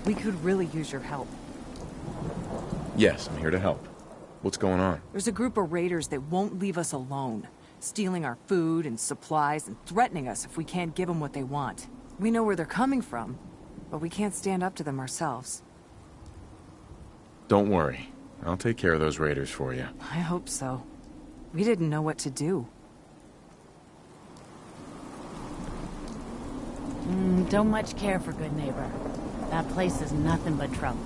We could really use your help. Yes, I'm here to help. What's going on? There's a group of raiders that won't leave us alone, stealing our food and supplies and threatening us if we can't give them what they want. We know where they're coming from, but we can't stand up to them ourselves. Don't worry. I'll take care of those raiders for you. I hope so. We didn't know what to do. Don't much care for Good Neighbor. That place is nothing but trouble.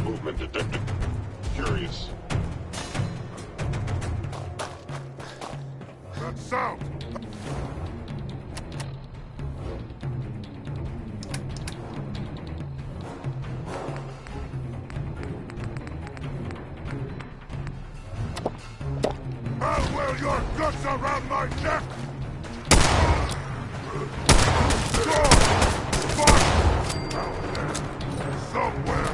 Movement detected. Curious. That sound! I'll wear your guts around my neck! Fuck! Out there. Somewhere.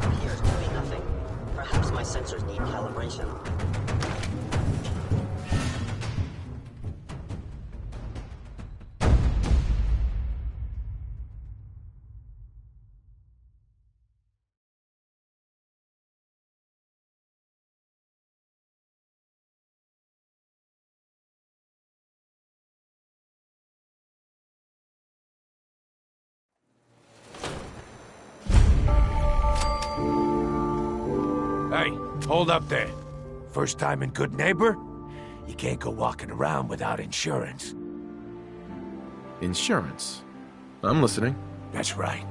Appears to be nothing. Perhaps my sensors need calibration. Hey, hold up there. First time in Good Neighbor? You can't go walking around without insurance. Insurance. I'm listening. That's right.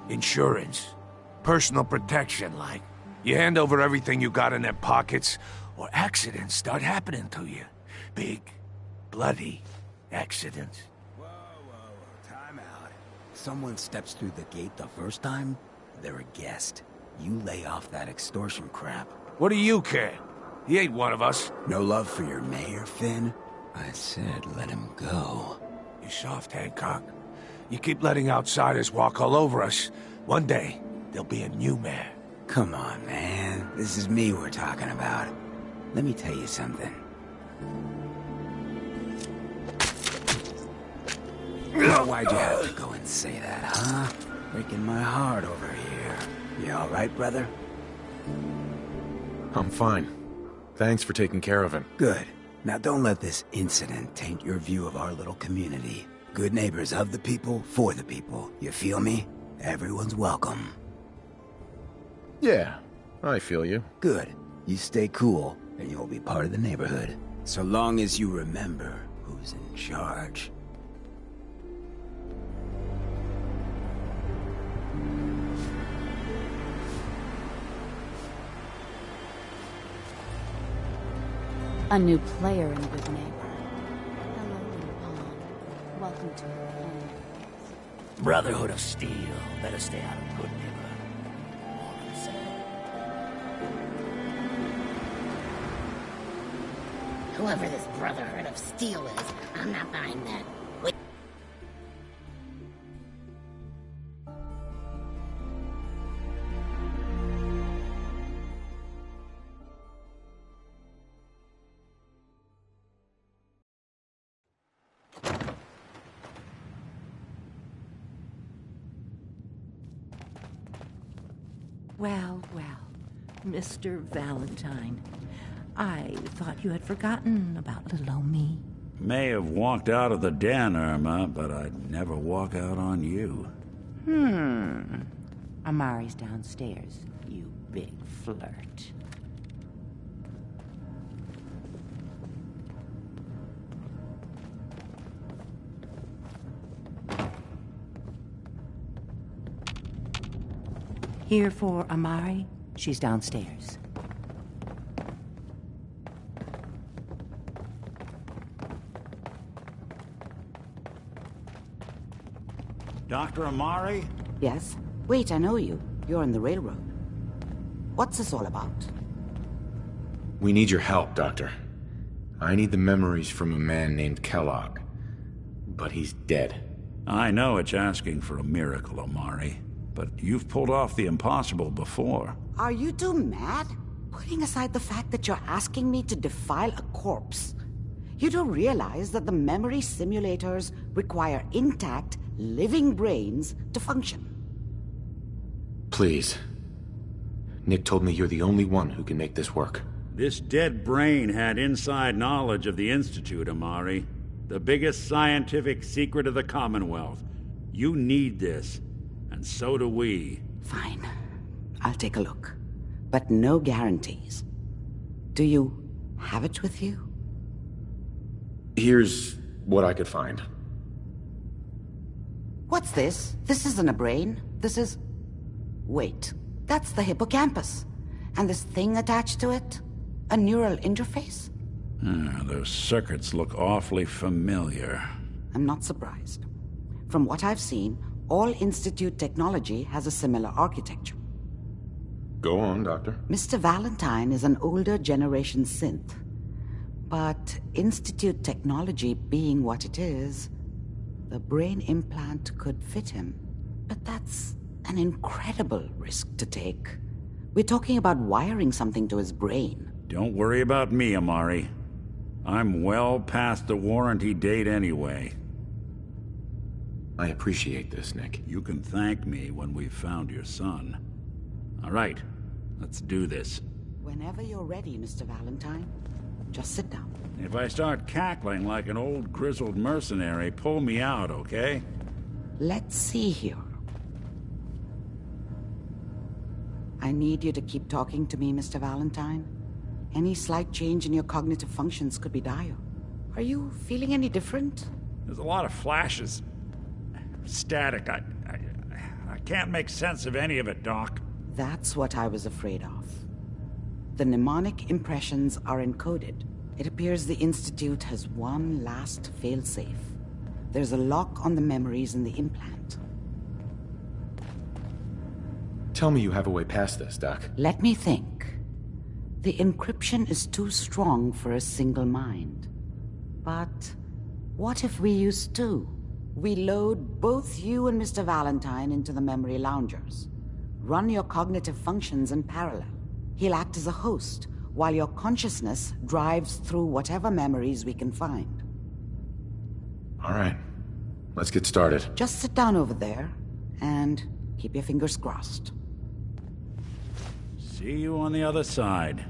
Insurance. Personal protection, like. You hand over everything you got in their pockets, or accidents start happening to you. Big, bloody accidents. Whoa, time out. Someone steps through the gate the first time, they're a guest. You lay off that extortion crap. What do you care? He ain't one of us. No love for your mayor, Finn? I said let him go. You soft, Hancock. You keep letting outsiders walk all over us. One day, there'll be a new mayor. Come on, man. This is me we're talking about. Let me tell you something. Why'd you have to go and say that, huh? Breaking my heart over here. You all right, brother? I'm fine. Thanks for taking care of him. Good. Now don't let this incident taint your view of our little community. Good neighbors of the people, for the people. You feel me? Everyone's welcome. Yeah, I feel you. Good. You stay cool, and you'll be part of the neighborhood. So long as you remember who's in charge. A new player in Good Neighbor. Hello, Lupin. Welcome to our planet. Brotherhood of Steel. Better stay out of Good Neighbor. All I'm saying. Whoever this Brotherhood of Steel is, I'm not buying that. Wait. Well, Mr. Valentine. I thought you had forgotten about little old me. May have walked out of the den, Irma, but I'd never walk out on you. Amari's downstairs, you big flirt. Here for Amari? She's downstairs. Dr. Amari? Yes? Wait, I know you. You're on the railroad. What's this all about? We need your help, Doctor. I need the memories from a man named Kellogg. But he's dead. I know it's asking for a miracle, Amari. But you've pulled off the impossible before. Are you two mad? Putting aside the fact that you're asking me to defile a corpse, you don't realize that the memory simulators require intact, living brains to function. Please. Nick told me you're the only one who can make this work. This dead brain had inside knowledge of the Institute, Amari. The biggest scientific secret of the Commonwealth. You need this, and so do we. Fine. I'll take a look. But no guarantees. Do you have it with you? Here's what I could find. What's this? This isn't a brain. This is... Wait. That's the hippocampus. And this thing attached to it? A neural interface? Those circuits look awfully familiar. I'm not surprised. From what I've seen, all Institute technology has a similar architecture. Go on, Doctor. Mr. Valentine is an older generation synth. But Institute technology being what it is, the brain implant could fit him. But that's an incredible risk to take. We're talking about wiring something to his brain. Don't worry about me, Amari. I'm well past the warranty date anyway. I appreciate this, Nick. You can thank me when we've found your son. All right, let's do this. Whenever you're ready, Mr. Valentine, just sit down. If I start cackling like an old grizzled mercenary, pull me out, okay? Let's see here. I need you to keep talking to me, Mr. Valentine. Any slight change in your cognitive functions could be dire. Are you feeling any different? There's a lot of flashes. Static. I can't make sense of any of it, Doc. That's what I was afraid of. The mnemonic impressions are encoded. It appears the Institute has one last failsafe. There's a lock on the memories in the implant. Tell me you have a way past this, Doc. Let me think. The encryption is too strong for a single mind. But what if we use two? We load both you and Mr. Valentine into the memory loungers. Run your cognitive functions in parallel. He'll act as a host, while your consciousness drives through whatever memories we can find. All right. Let's get started. Just sit down over there, and keep your fingers crossed. See you on the other side.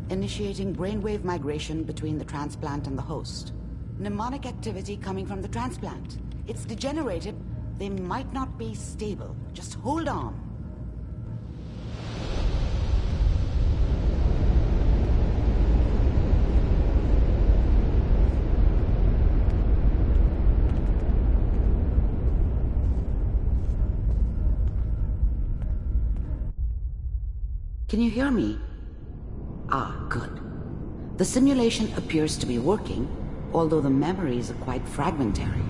Initiating brainwave migration between the transplant and the host. Mnemonic activity coming from the transplant. It's degenerated. They might not be stable. Just hold on. Can you hear me? Ah, good. The simulation appears to be working, although the memories are quite fragmentary.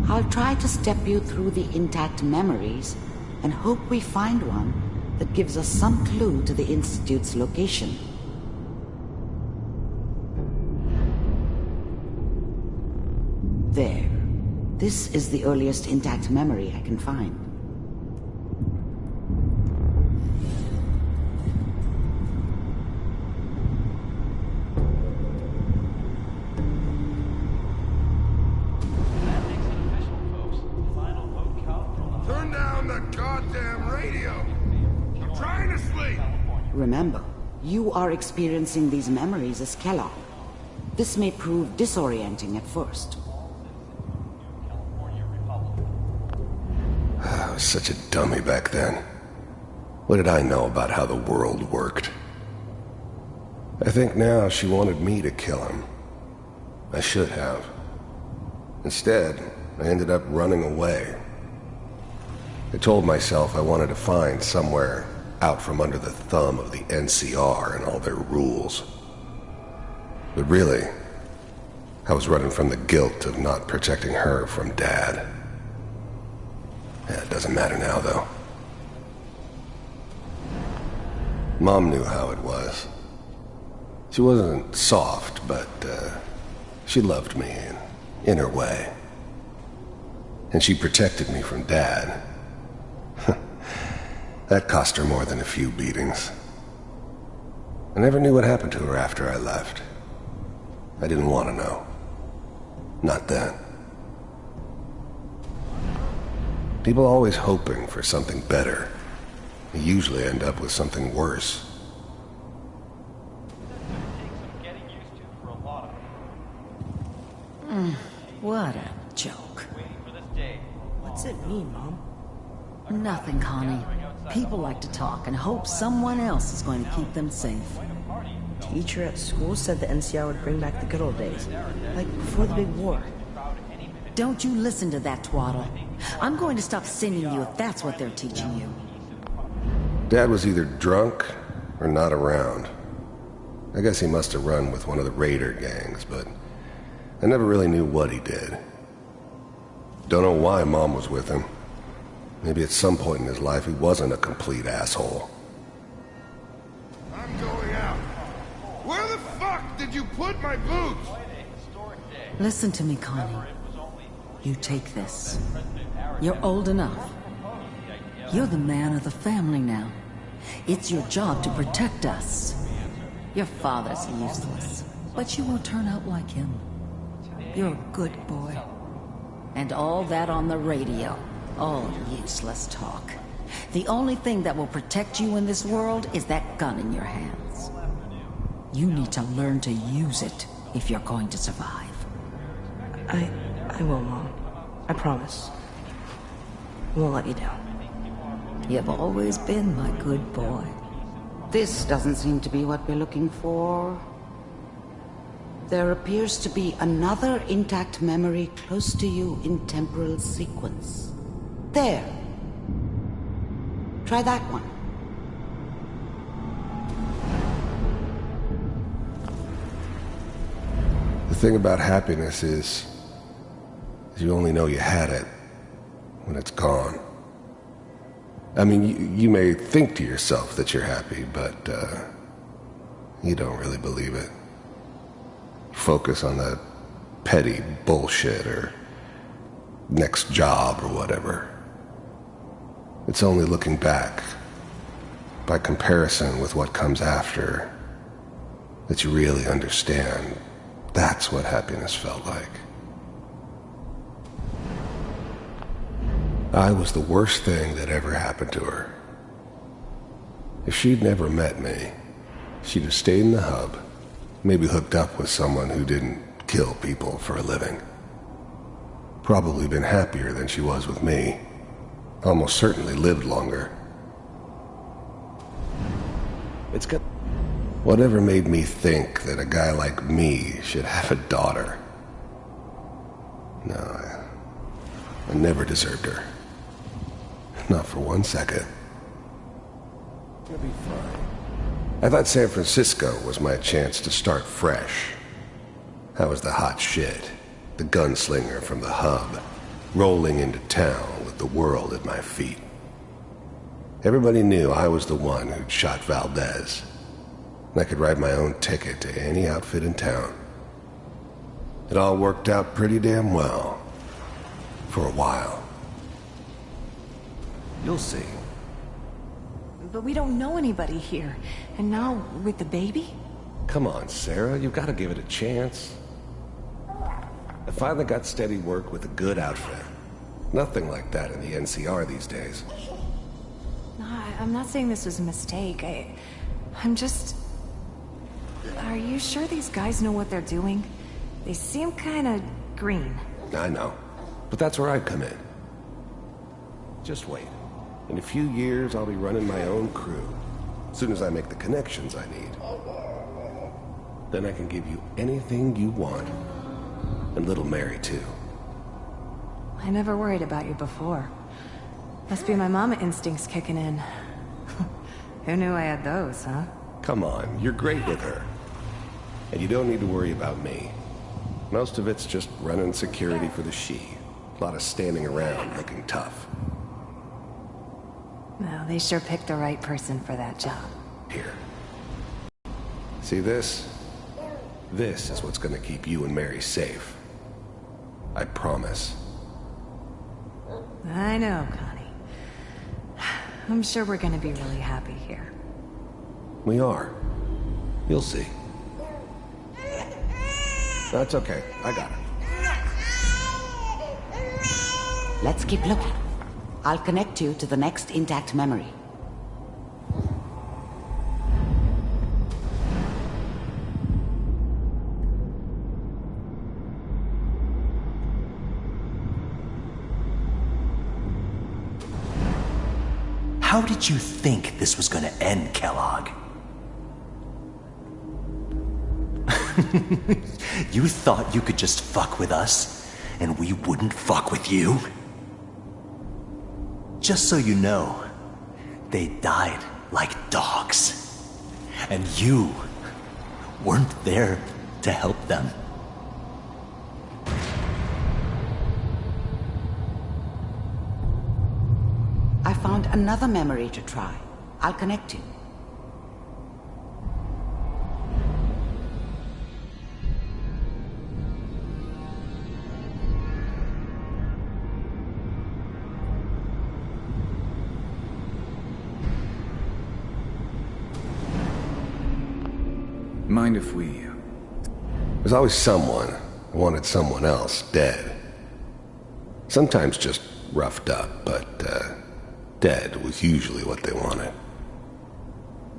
I'll try to step you through the intact memories and hope we find one that gives us some clue to the Institute's location. There. This is the earliest intact memory I can find. Remember, you are experiencing these memories as Kellogg. This may prove disorienting at first. such a dummy back then. What did I know about how the world worked? I think now she wanted me to kill him. I should have. Instead, I ended up running away. I told myself I wanted to find somewhere out from under the thumb of the NCR and all their rules. But really, I was running from the guilt of not protecting her from Dad. Yeah, it doesn't matter now, though. Mom knew how it was. She wasn't soft, but she loved me in her way. And she protected me from Dad. That cost her more than a few beatings. I never knew what happened to her after I left. I didn't want to know. Not then. People always hoping for something better. They usually end up with something worse. What a joke. What's it mean, Mom? Nothing, Connie. People like to talk and hope someone else is going to keep them safe. Teacher at school said the NCR would bring back the good old days. Like before the big war. Don't you listen to that twaddle. I'm going to stop sending you if that's what they're teaching you. Dad was either drunk or not around. I guess he must have run with one of the raider gangs, but I never really knew what he did. Don't know why Mom was with him. Maybe at some point in his life he wasn't a complete asshole. I'm going out. Where the fuck did you put my boots? Listen to me, Connie. You take this. You're old enough. You're the man of the family now. It's your job to protect us. Your father's useless, but you won't turn out like him. You're a good boy. And all that on the radio. All useless talk. The only thing that will protect you in this world is that gun in your hands. You need to learn to use it if you're going to survive. I will, Mom. I promise. I won't let you down. You've always been my good boy. This doesn't seem to be what we're looking for. There appears to be another intact memory close to you in temporal sequence. There. Try that one. The thing about happiness is you only know you had it when it's gone. I mean, you may think to yourself that you're happy, but you don't really believe it. Focus on that petty bullshit or next job or whatever. It's only looking back, by comparison with what comes after, that you really understand that's what happiness felt like. I was the worst thing that ever happened to her. If she'd never met me, she'd have stayed in the hub, maybe hooked up with someone who didn't kill people for a living. Probably been happier than she was with me. Almost certainly lived longer. It's got... Whatever made me think that a guy like me should have a daughter? No, I never deserved her. Not for 1 second. It'll be fine. I thought San Francisco was my chance to start fresh. I was the hot shit, the gunslinger from the hub, rolling into town with the world at my feet. Everybody knew I was the one who'd shot Valdez. And I could write my own ticket to any outfit in town. It all worked out pretty damn well. For a while. You'll see. But we don't know anybody here. And now, with the baby? Come on, Sarah, you've got to give it a chance. I finally got steady work with a good outfit. Nothing like that in the NCR these days. No, I'm not saying this was a mistake. I'm just... Are you sure these guys know what they're doing? They seem kinda green. I know. But that's where I come in. Just wait. In a few years, I'll be running my own crew. As soon as I make the connections I need. Then I can give you anything you want. And little Mary, too. I never worried about you before. Must be my mama instincts kicking in. Who knew I had those, huh? Come on, you're great with her. And you don't need to worry about me. Most of it's just running security for the she. A lot of standing around looking tough. Well, they sure picked the right person for that job. Here. See this? This is what's gonna keep you and Mary safe. I promise. I know, Connie. I'm sure we're gonna be really happy here. We are. You'll see. That's okay. I got it. Let's keep looking. I'll connect you to the next intact memory. How did you think this was gonna end, Kellogg? You thought you could just fuck with us, and we wouldn't fuck with you? Just so you know, they died like dogs. And you weren't there to help them. I found another memory to try. I'll connect you. Mind if we... There's always someone who wanted someone else dead. Sometimes just roughed up, but, dead was usually what they wanted.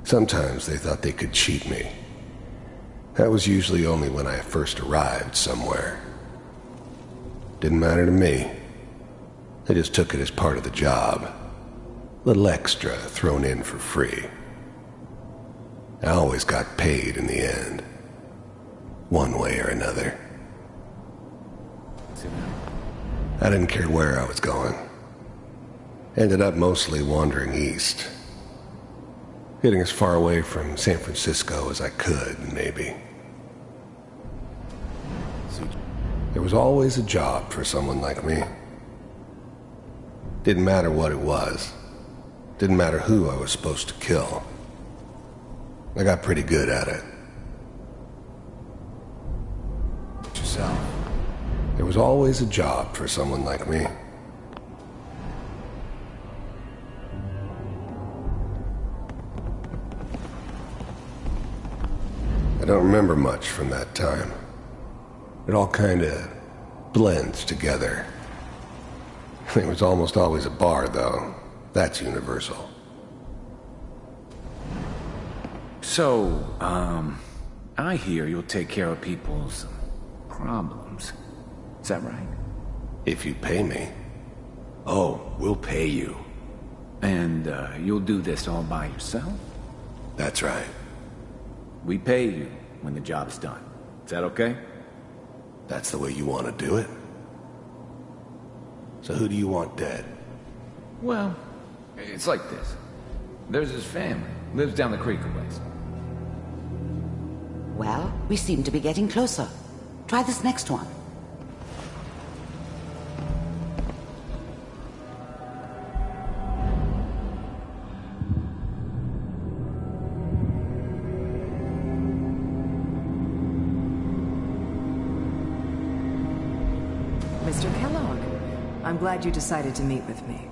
Sometimes they thought they could cheat me. That was usually only when I first arrived somewhere. Didn't matter to me. They just took it as part of the job. A little extra thrown in for free. I always got paid in the end. One way or another. I didn't care where I was going. Ended up mostly wandering east. Getting as far away from San Francisco as I could, maybe. There was always a job for someone like me. Didn't matter what it was. Didn't matter who I was supposed to kill. I got pretty good at it. Yourself. There was always a job for someone like me. I don't remember much from that time. It all kinda blends together. There was almost always a bar, though. That's universal. So, I hear you'll take care of people's problems. Is that right? If you pay me. Oh, we'll pay you. And, you'll do this all by yourself? That's right. We pay you when the job's done. Is that okay? That's the way you want to do it? So who do you want dead? Well, it's like this. There's his family. Lives down the creek a ways. Well, we seem to be getting closer. Try this next one. Mr. Kellogg, I'm glad you decided to meet with me.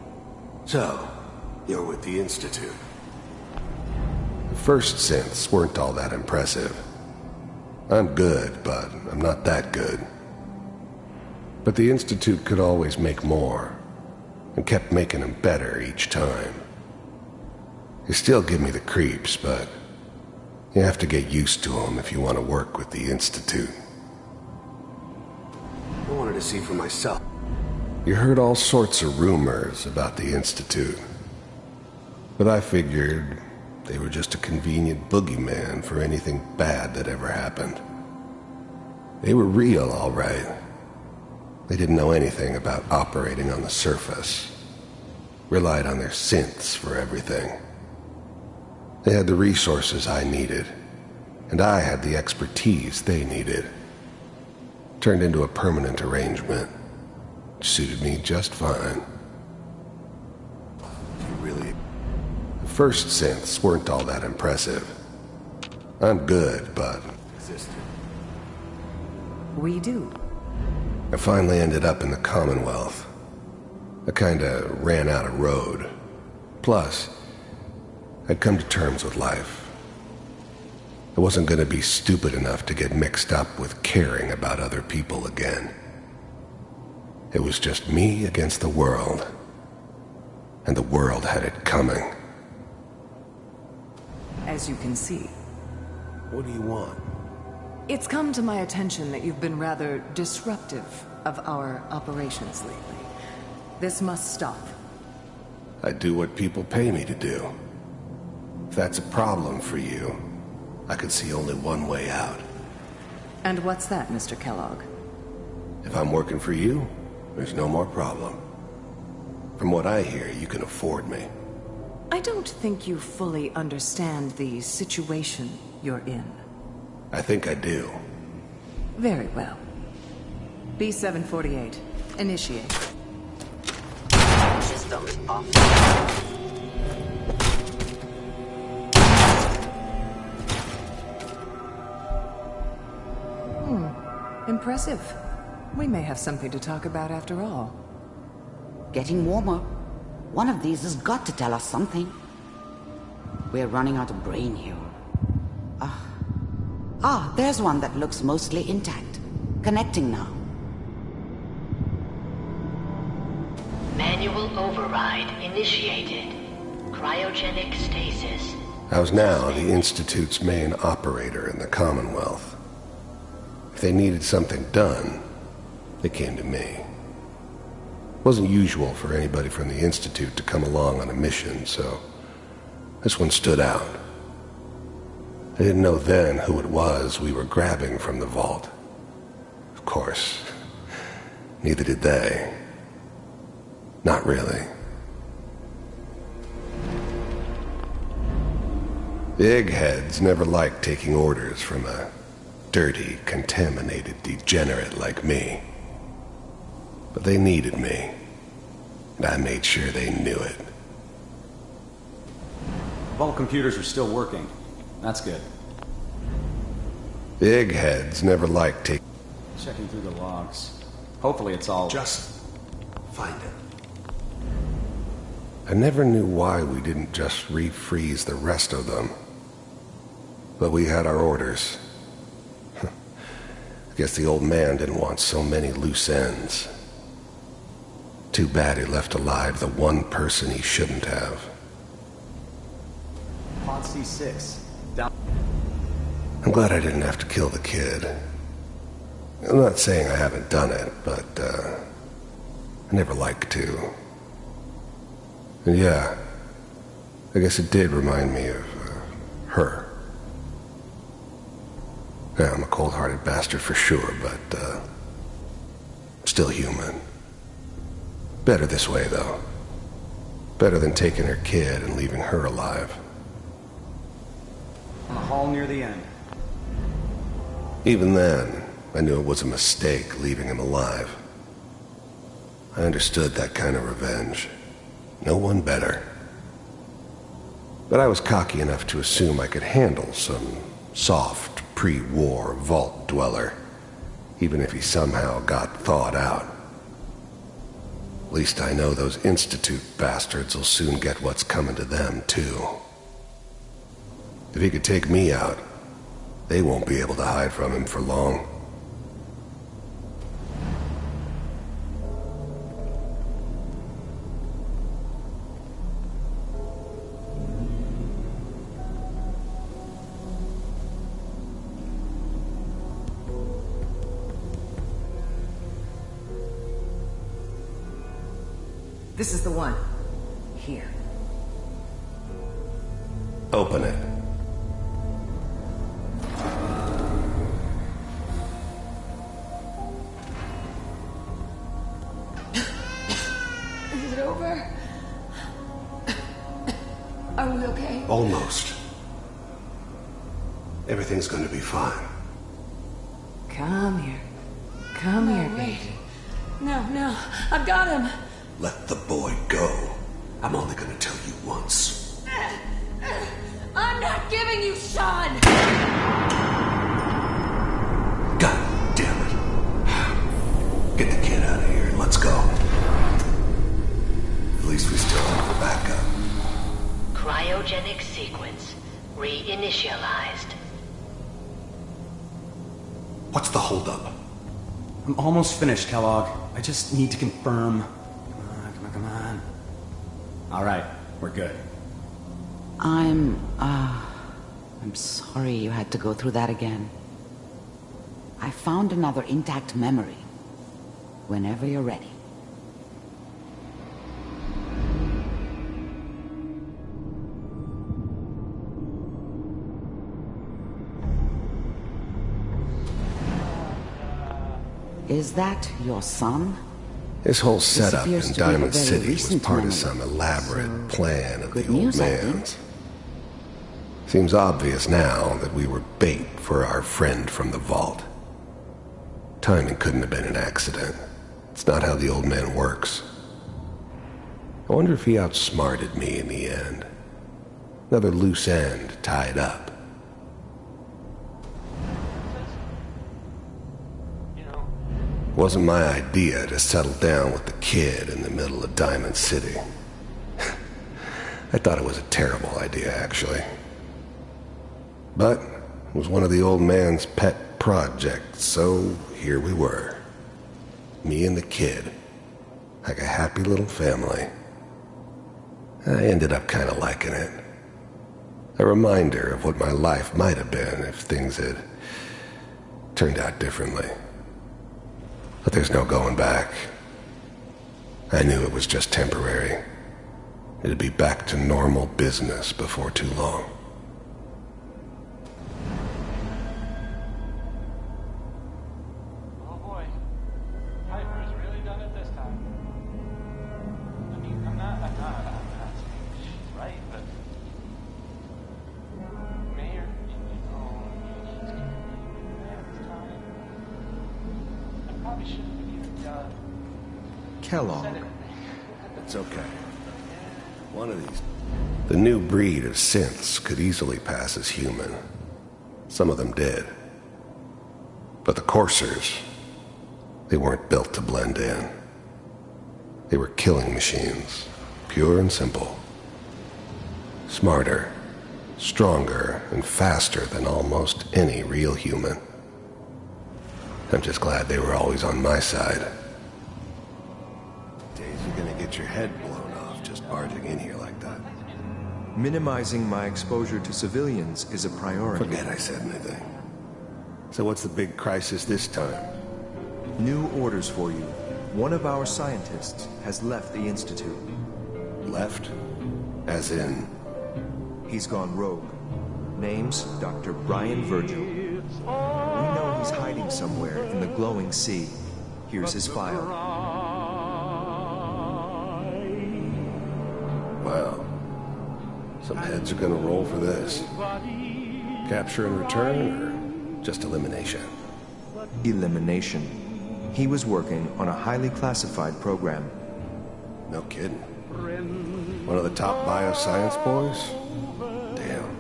So, you're with the Institute. The first synths weren't all that impressive. I'm good, but I'm not that good. But the Institute could always make more, and kept making them better each time. They still give me the creeps, but you have to get used to them if you want to work with the Institute. I wanted to see for myself. You heard all sorts of rumors about the Institute. But I figured they were just a convenient boogeyman for anything bad that ever happened. They were real, all right. They didn't know anything about operating on the surface. Relied on their synths for everything. They had the resources I needed, and I had the expertise they needed. Turned into a permanent arrangement. Suited me just fine. The first synths weren't all that impressive. I'm good, but... We do. I finally ended up in the Commonwealth. I kinda ran out of road. Plus, I'd come to terms with life. I wasn't gonna be stupid enough to get mixed up with caring about other people again. It was just me against the world. And the world had it coming. As you can see. What do you want? It's come to my attention that you've been rather disruptive of our operations lately. This must stop. I do what people pay me to do. If that's a problem for you, I could see only one way out. And what's that, Mr. Kellogg? If I'm working for you, there's no more problem. From what I hear, you can afford me. I don't think you fully understand the situation you're in. I think I do. Very well. B-748, initiate. System off. Impressive. We may have something to talk about after all. Getting warmer. One of these has got to tell us something. We're running out of brain here. There's one that looks mostly intact. Connecting now. Manual override initiated. Cryogenic stasis. I was now the Institute's main operator in the Commonwealth. If they needed something done, they came to me. It wasn't usual for anybody from the Institute to come along on a mission, so this one stood out. I didn't know then who it was we were grabbing from the vault. Of course, neither did they. Not really. The eggheads never liked taking orders from a dirty, contaminated degenerate like me. But they needed me, and I made sure they knew it. Vault computers are still working. That's good. The eggheads never liked taking... Checking through the logs. Hopefully it's all... Just find it. I never knew why we didn't just refreeze the rest of them. But we had our orders. I guess the old man didn't want so many loose ends. Too bad he left alive the one person he shouldn't have. Pod C6. Down. I'm glad I didn't have to kill the kid. I'm not saying I haven't done it, but, I never liked to. And yeah, I guess it did remind me of, her. Yeah, I'm a cold-hearted bastard for sure, but, still human. Better this way, though. Better than taking her kid and leaving her alive. On the hall near the end. Even then, I knew it was a mistake leaving him alive. I understood that kind of revenge. No one better. But I was cocky enough to assume I could handle some soft, pre-war vault dweller, even if he somehow got thawed out. At least I know those Institute bastards will soon get what's coming to them, too. If he could take me out, they won't be able to hide from him for long. This is the one. Here. Open it. Is it over? Are we okay? Almost. Everything's gonna be fine. Come here. Come here, Wait. baby. No, I've got him. Let the boy go. I'm only gonna tell you once. I'm not giving you Sean! God damn it. Get the kid out of here and let's go. At least we still have the backup. Cryogenic sequence reinitialized. What's the holdup? I'm almost finished, Kellogg. I just need to confirm. Come on. All right, we're good. I'm sorry you had to go through that again. I found another intact memory. Whenever you're ready. Is that your son? This whole setup appears in to be a Diamond very City was recent part of memory. some elaborate plan of good the old news, I man's. Seems obvious now that we were bait for our friend from the vault. Timing couldn't have been an accident. It's not how the old man works. I wonder if he outsmarted me in the end. Another loose end tied up. It wasn't my idea to settle down with the kid in the middle of Diamond City. I thought it was a terrible idea, actually. But it was one of the old man's pet projects, so here we were. Me and the kid. Like a happy little family. I ended up kind of liking it. A reminder of what my life might have been if things had turned out differently. But there's no going back. I knew it was just temporary. It'd be back to normal business before too long. Oh boy. Piper's really done it this time. I mean, I'm not saying she's right, but... Mayor, he's man this time. I probably shouldn't have even, Kellogg. It's okay. One of these... The new breed of synths could easily pass as human. Some of them did. But the coursers, they weren't built to blend in. They were killing machines, pure and simple. Smarter, stronger, and faster than almost any real human. I'm just glad they were always on my side. Days you're gonna get your head blown off just barging in here like that. Minimizing my exposure to civilians is a priority. Forget I said anything. So what's the big crisis this time? New orders for you. One of our scientists has left the Institute. Left? As in? He's gone rogue. Name's Dr. Brian Virgil. We know he's hiding somewhere in the glowing sea. Here's his file. Wow. Some heads are gonna roll for this. Capture and return, or just elimination? Elimination. He was working on a highly classified program. No kidding. One of the top bioscience boys? Damn.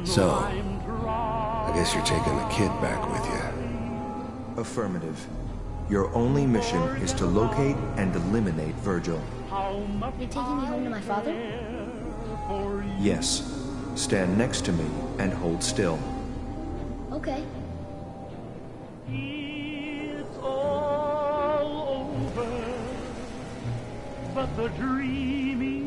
So, I guess you're taking the kid back with you. Affirmative. Your only mission is to locate and eliminate Virgil. You're taking me home to my father? Yes. Stand next to me and hold still. Okay. It's all over, but the dreaming.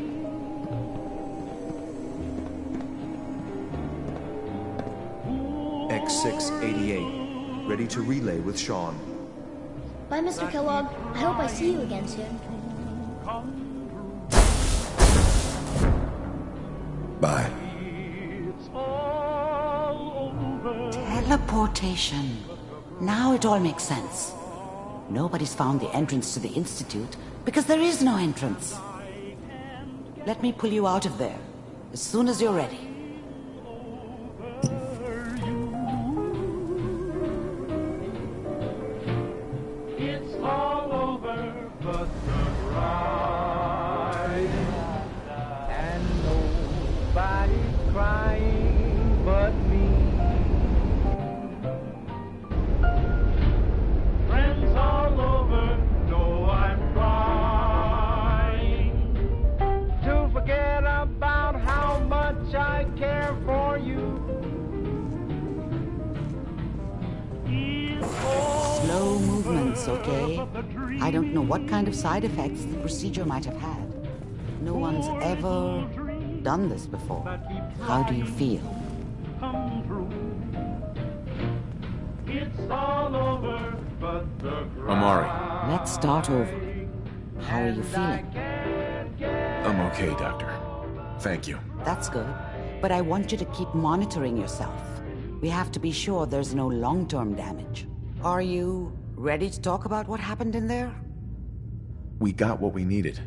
X688. Ready to relay with Sean. Bye, Mr. Kellogg. I hope I see you again soon. Bye. Teleportation. Now it all makes sense. Nobody's found the entrance to the Institute because there is no entrance. Let me pull you out of there as soon as you're ready. It's all over but the ride. And nobody's crying but me. Friends all over know I'm trying to forget about how much I care for you. Slow movements, okay? I don't know what kind of side effects the procedure might have had. No one's ever done this before. How do you feel? It's all over but the Amari. Let's start over. How are you feeling? I'm okay, Doctor. Thank you. That's good. But I want you to keep monitoring yourself. We have to be sure there's no long-term damage. Are you ready to talk about what happened in there? We got what we needed.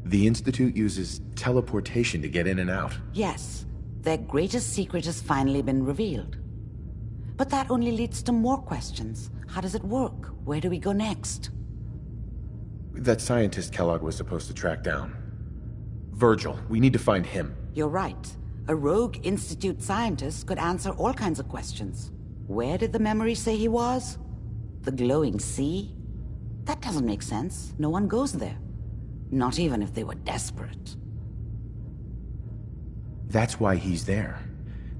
The Institute uses teleportation to get in and out. Yes. Their greatest secret has finally been revealed. But that only leads to more questions. How does it work? Where do we go next? That scientist Kellogg was supposed to track down. Virgil, we need to find him. You're right. A rogue Institute scientist could answer all kinds of questions. Where did the memory say he was? The glowing sea? That doesn't make sense. No one goes there. Not even if they were desperate. That's why he's there.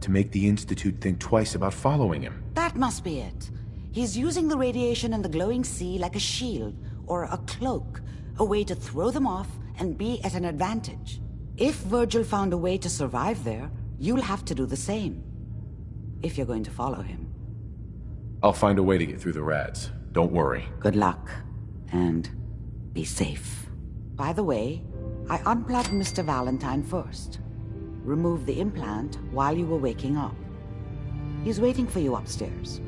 To make the Institute think twice about following him. That must be it. He's using the radiation in the glowing sea like a shield or a cloak, a way to throw them off and be at an advantage. If Virgil found a way to survive there, you'll have to do the same. If you're going to follow him. I'll find a way to get through the rats. Don't worry. Good luck. And be safe. By the way, I unplugged Mr. Valentine first. Removed the implant while you were waking up. He's waiting for you upstairs.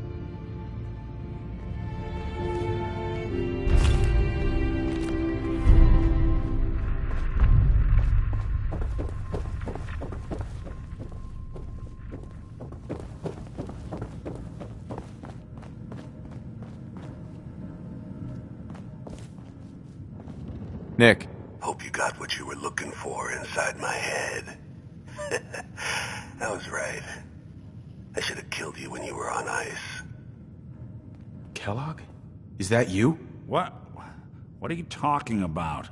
Nick. Hope you got what you were looking for inside my head. I was right. I should have killed you when you were on ice. Kellogg? Is that you? What? What are you talking about?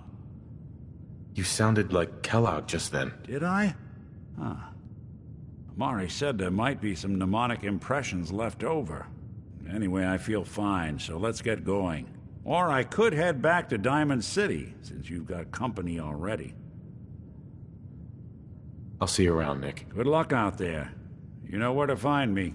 You sounded like Kellogg just then. Did I? Huh. Amari said there might be some mnemonic impressions left over. Anyway, I feel fine, so let's get going. Or I could head back to Diamond City, since you've got company already. I'll see you around, Nick. Good luck out there. You know where to find me.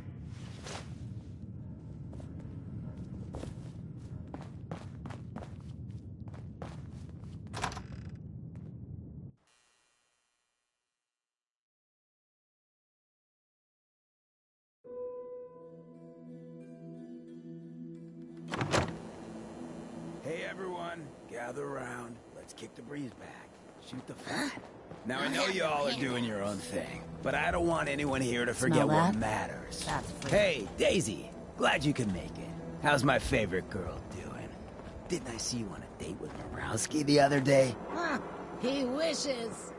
Hey everyone, gather around. Let's kick the breeze back. Shoot the fat. Now I know you all are doing your own thing, but I don't want anyone here to forget what matters. Hey, Daisy, glad you can make it. How's my favorite girl doing? Didn't I see you on a date with Morowski the other day? He wishes.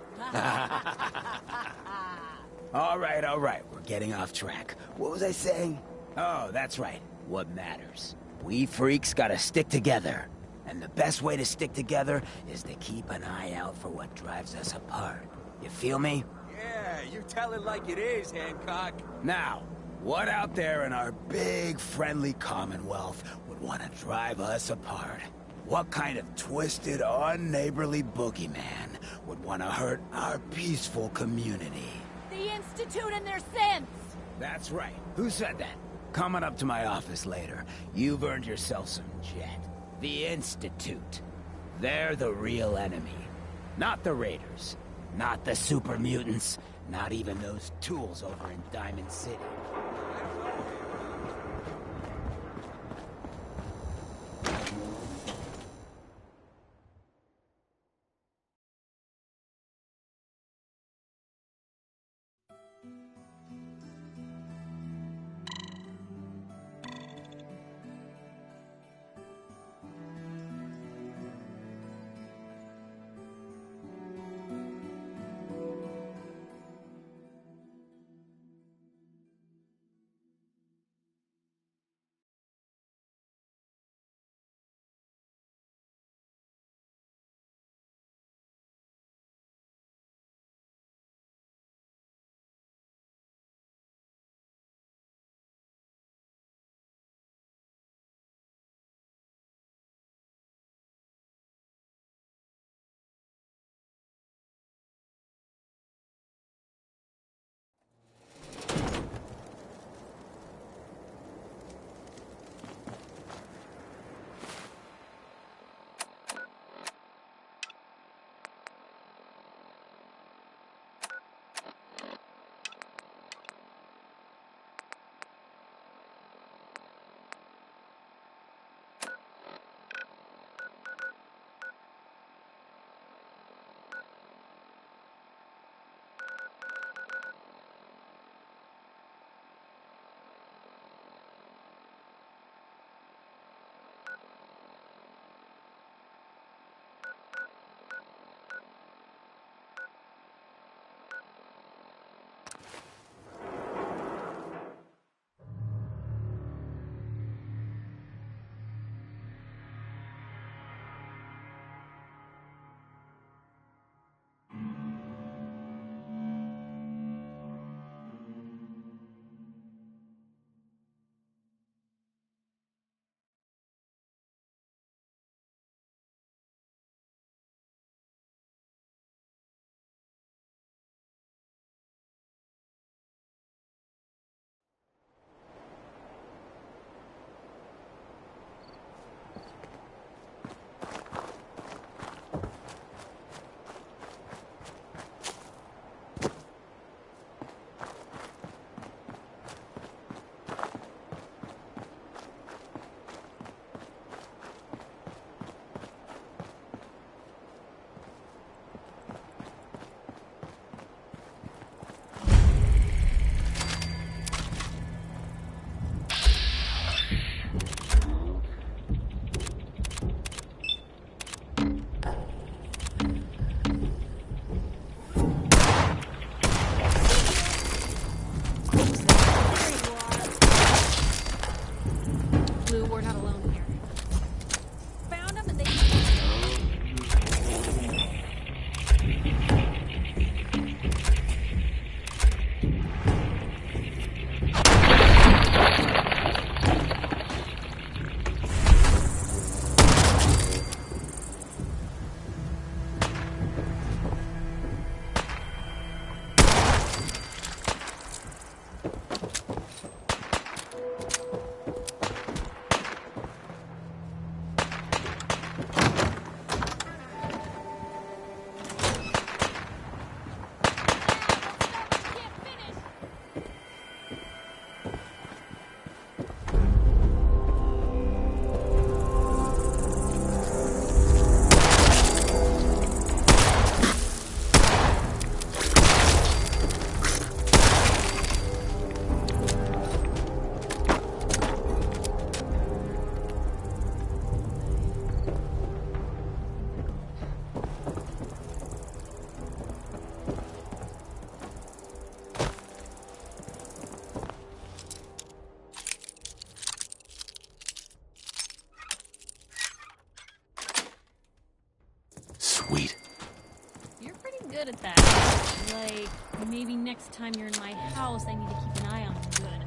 All right, we're getting off track. What was I saying? Oh, that's right, what matters. We freaks gotta stick together. And the best way to stick together is to keep an eye out for what drives us apart. You feel me? Yeah, you tell it like it is, Hancock. Now, what out there in our big, friendly Commonwealth would want to drive us apart? What kind of twisted, unneighborly boogeyman would want to hurt our peaceful community? The Institute and their sins! That's right. Who said that? Coming up to my office later, you've earned yourself some jet. The Institute. They're the real enemy. Not the Raiders. Not the super mutants. Not even those tools over in Diamond City. that. Like, maybe next time you're in my house, I need to keep an eye on you good.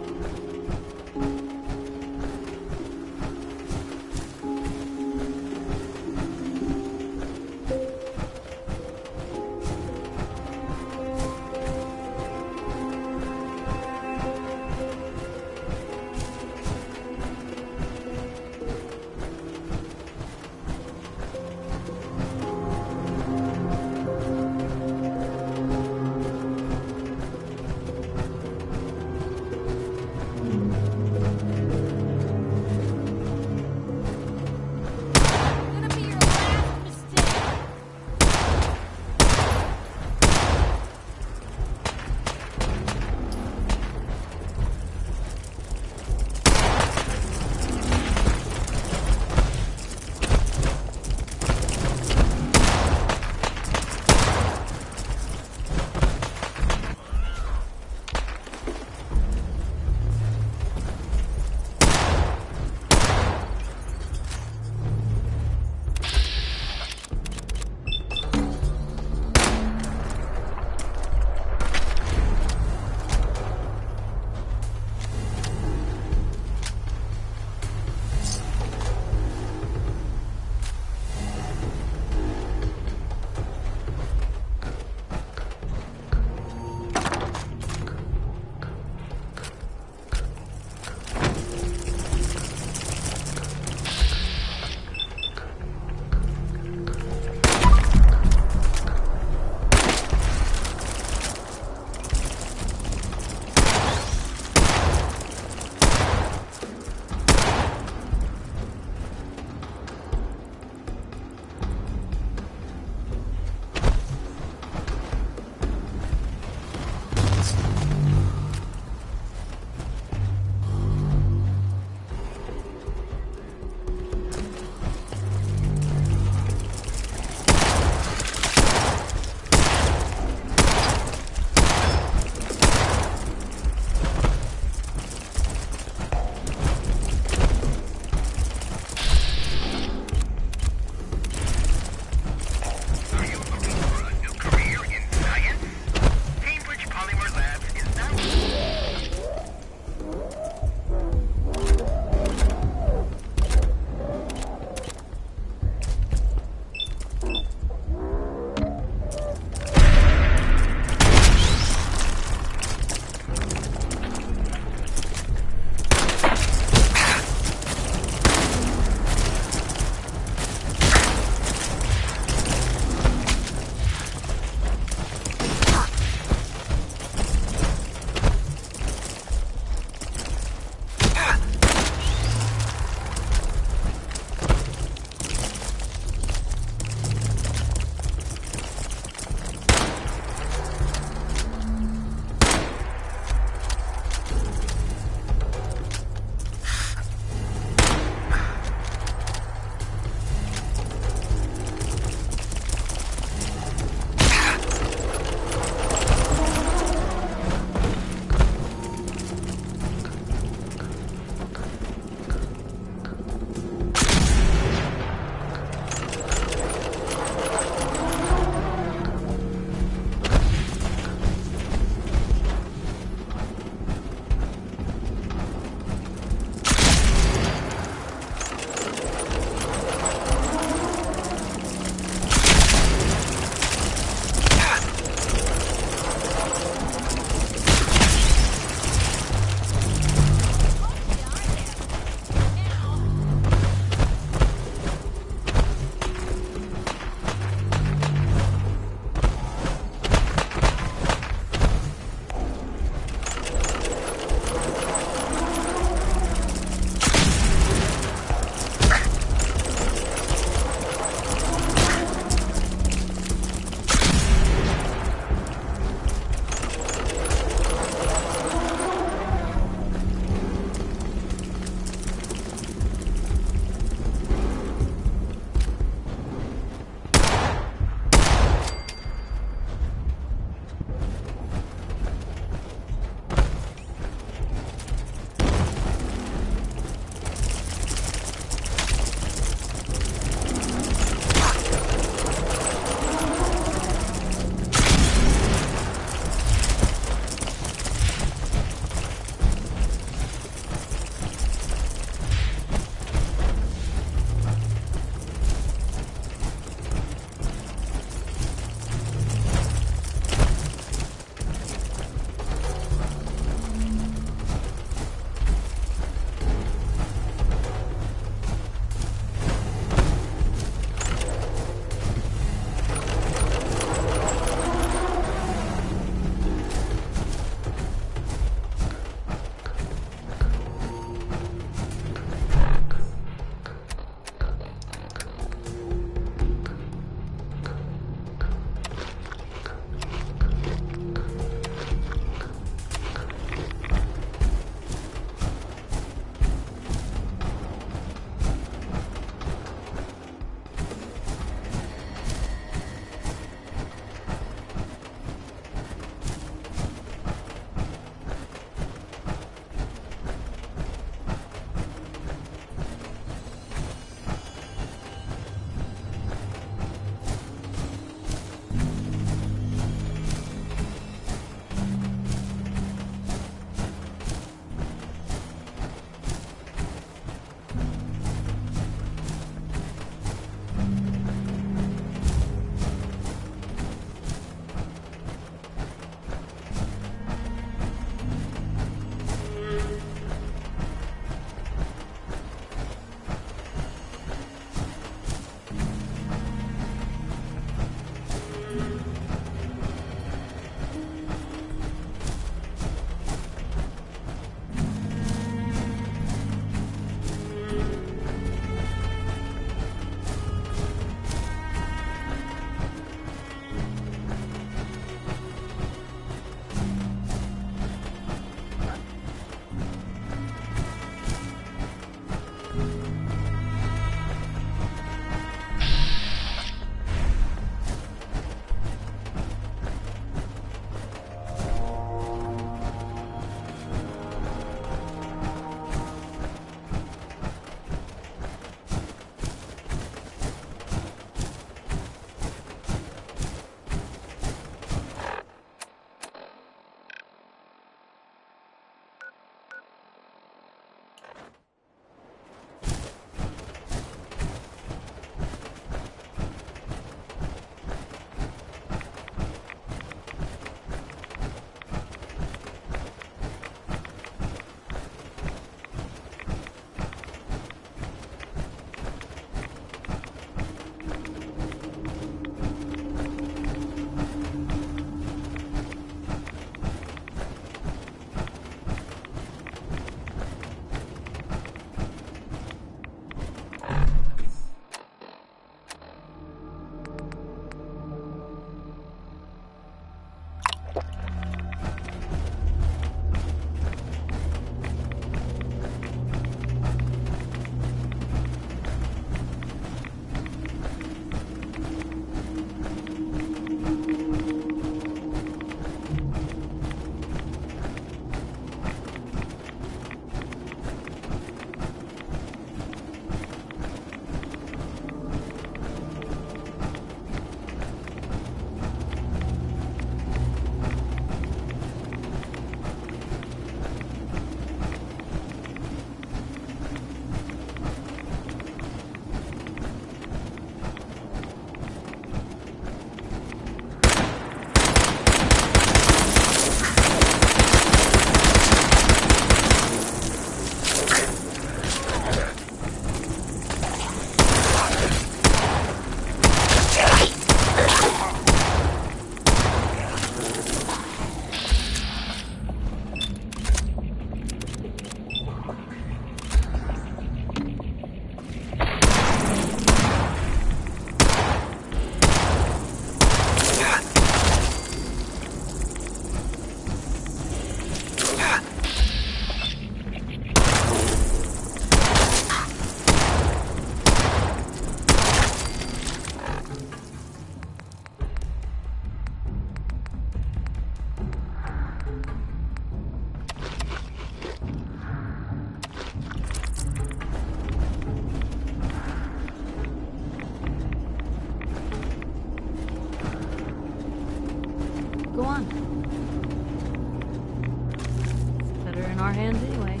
it anyway.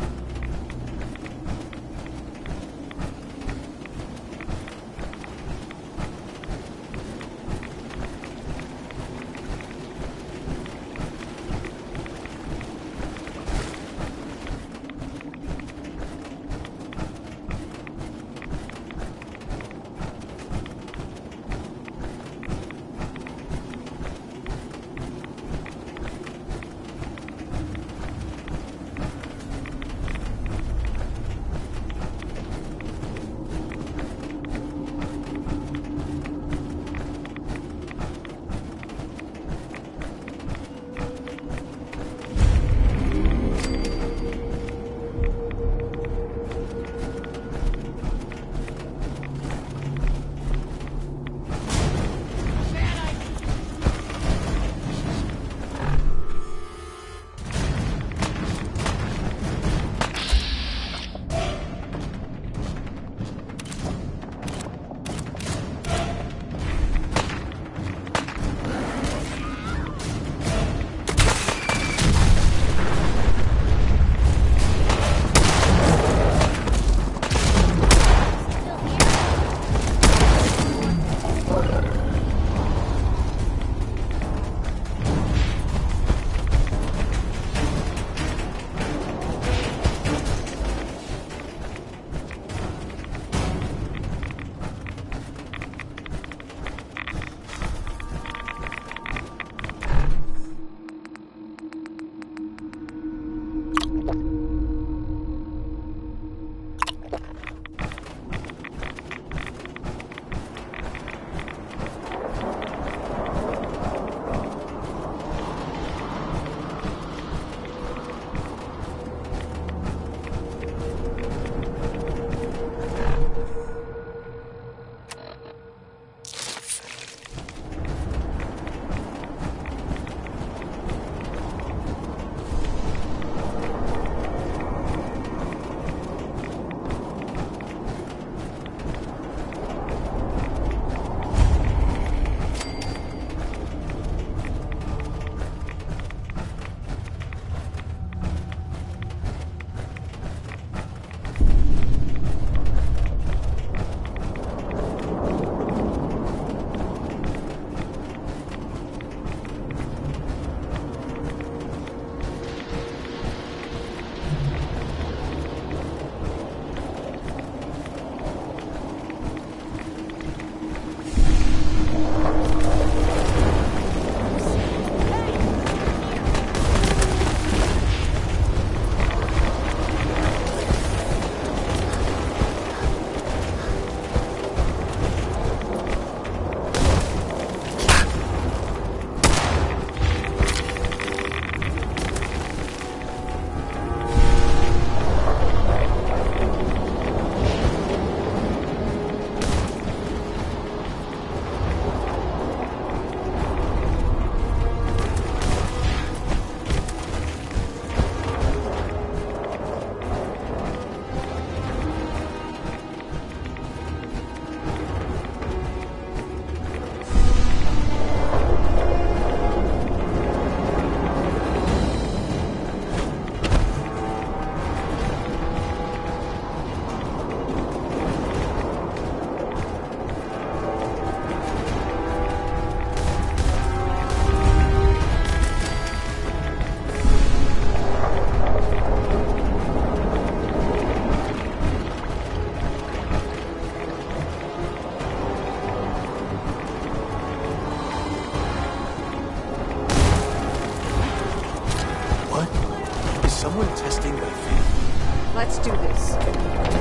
someone testing my faith? Let's do this.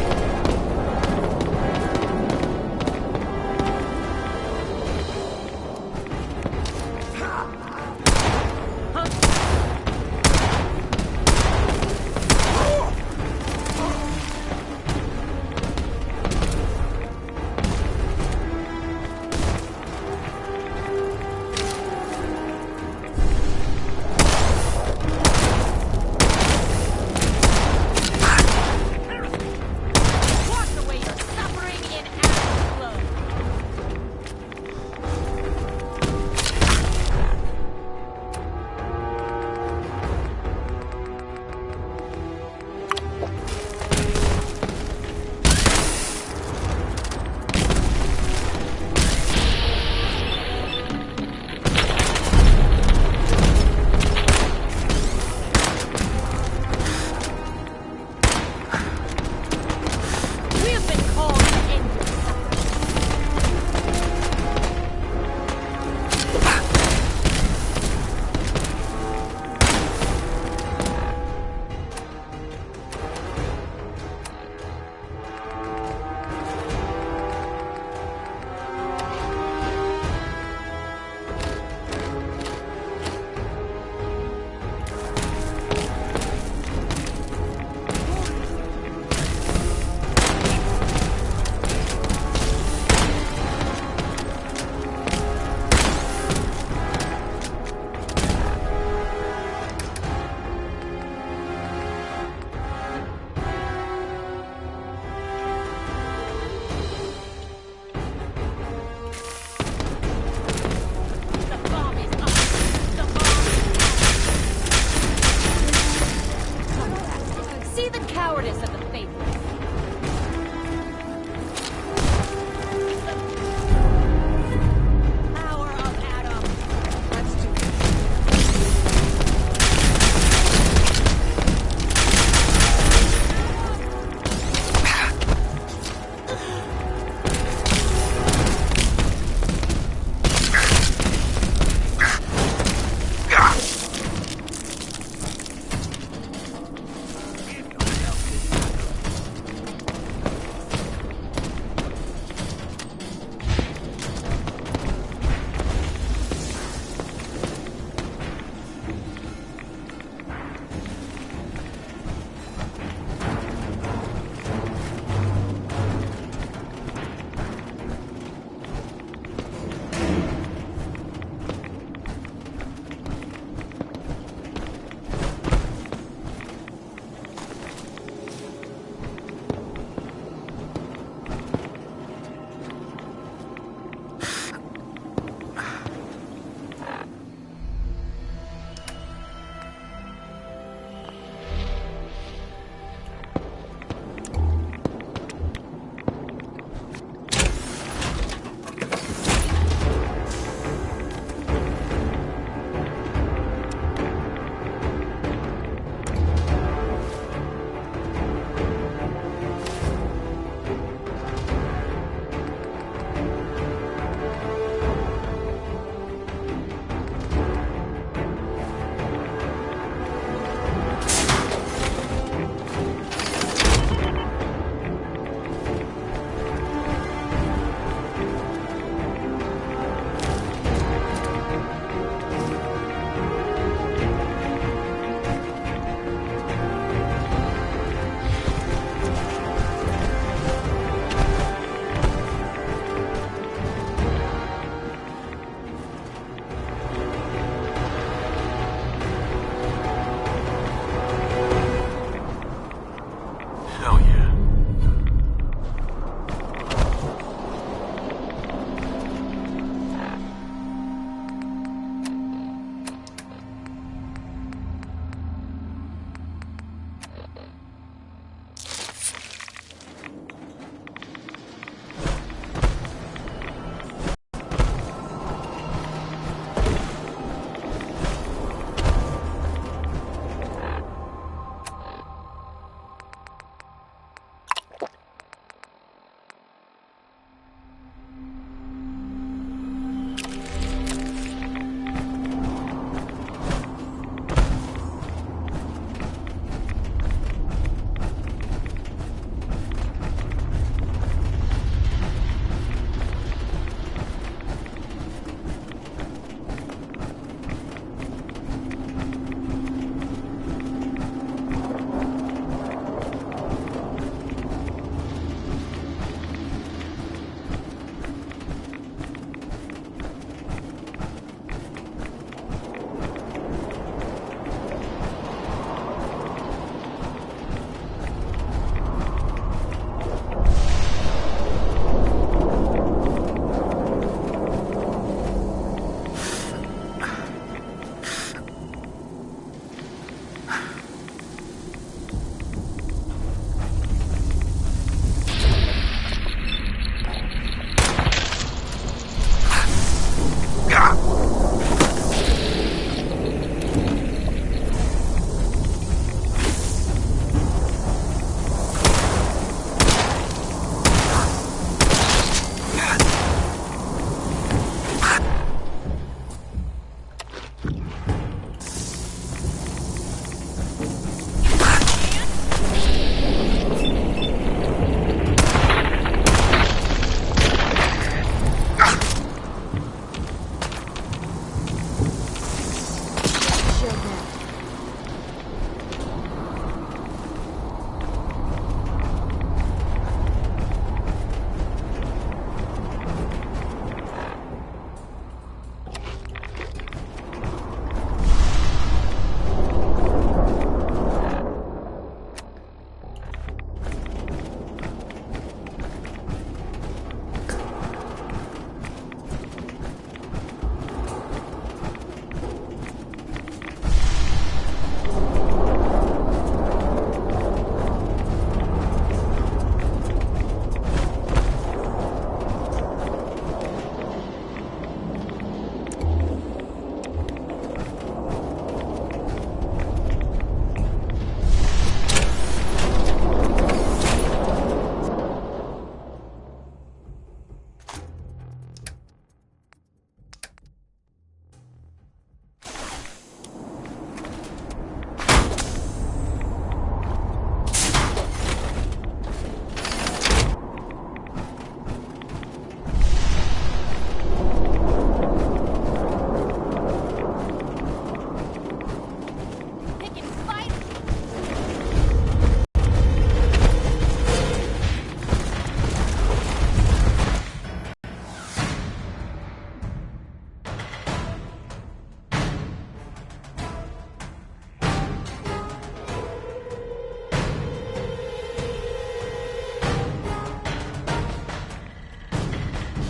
see the cowardice of the faithless. Power of Adam. Let's do it.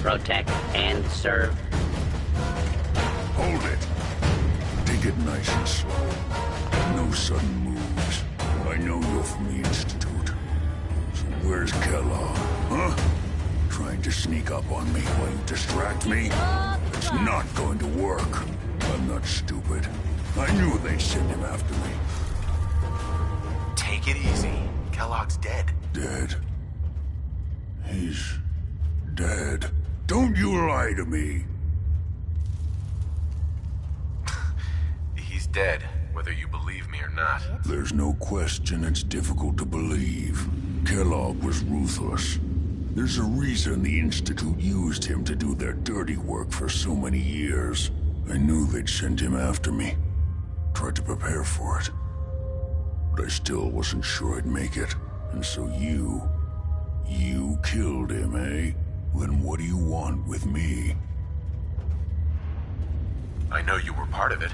protect and serve. Hold it. Take it nice and slow. No sudden moves. I know you're from the Institute. So where's Kellogg, huh? Trying to sneak up on me while you distract me? It's not going to work. I'm not stupid. I knew they'd send him after me. Take it easy. Kellogg's dead. Dead? He's dead. Don't you lie to me. He's dead, whether you believe me or not. There's no question it's difficult to believe. Kellogg was ruthless. There's a reason the Institute used him to do their dirty work for so many years. I knew they'd send him after me. Tried to prepare for it. But I still wasn't sure I'd make it. And so you killed him, eh? Then what do you want with me? I know you were part of it,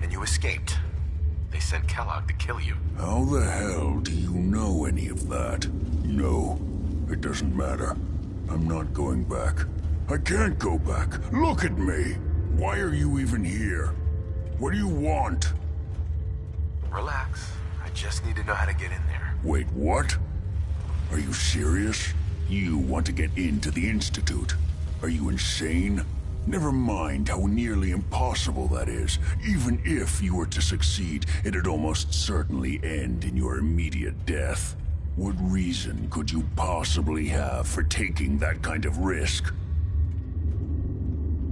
and you escaped. They sent Kellogg to kill you. How the hell do you know any of that? No, it doesn't matter. I'm not going back. I can't go back. Look at me. Why are you even here? What do you want? Relax. I just need to know how to get in there. Wait, what? Are you serious? You want to get into the Institute? Are you insane? Never mind how nearly impossible that is. Even if you were to succeed, it'd almost certainly end in your immediate death. What reason could you possibly have for taking that kind of risk?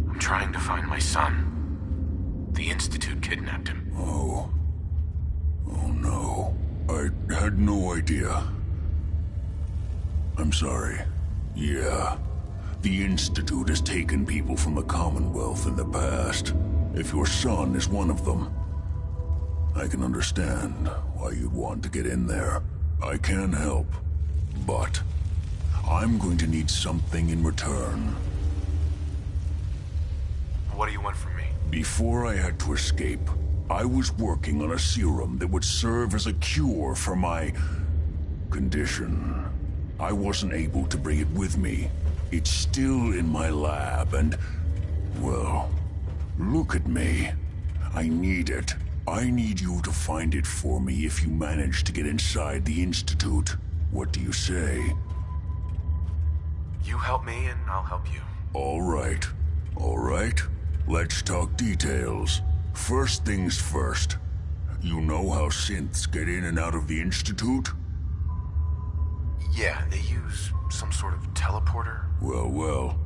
I'm trying to find my son. The Institute kidnapped him. Oh no. I had no idea. I'm sorry. Yeah. The Institute has taken people from the Commonwealth in the past. If your son is one of them, I can understand why you'd want to get in there. I can help, but I'm going to need something in return. What do you want from me? Before I had to escape, I was working on a serum that would serve as a cure for my condition. I wasn't able to bring it with me. It's still in my lab and, well, look at me. I need it. I need you to find it for me if you manage to get inside the Institute. What do you say? You help me and I'll help you. All right. All right. Let's talk details. First things first. You know how synths get in and out of the Institute? Yeah, they use some sort of teleporter. Well.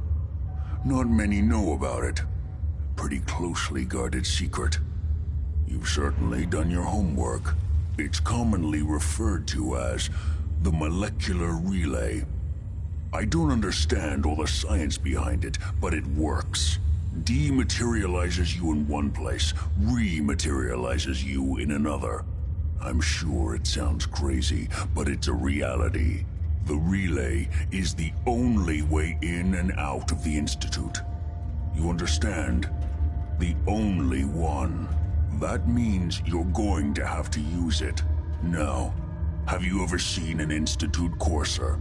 Not many know about it. Pretty closely guarded secret. You've certainly done your homework. It's commonly referred to as the molecular relay. I don't understand all the science behind it, but it works. Dematerializes you in one place, rematerializes you in another. I'm sure it sounds crazy, but it's a reality. The relay is the only way in and out of the Institute. You understand? The only one. That means you're going to have to use it. Now, have you ever seen an Institute courser?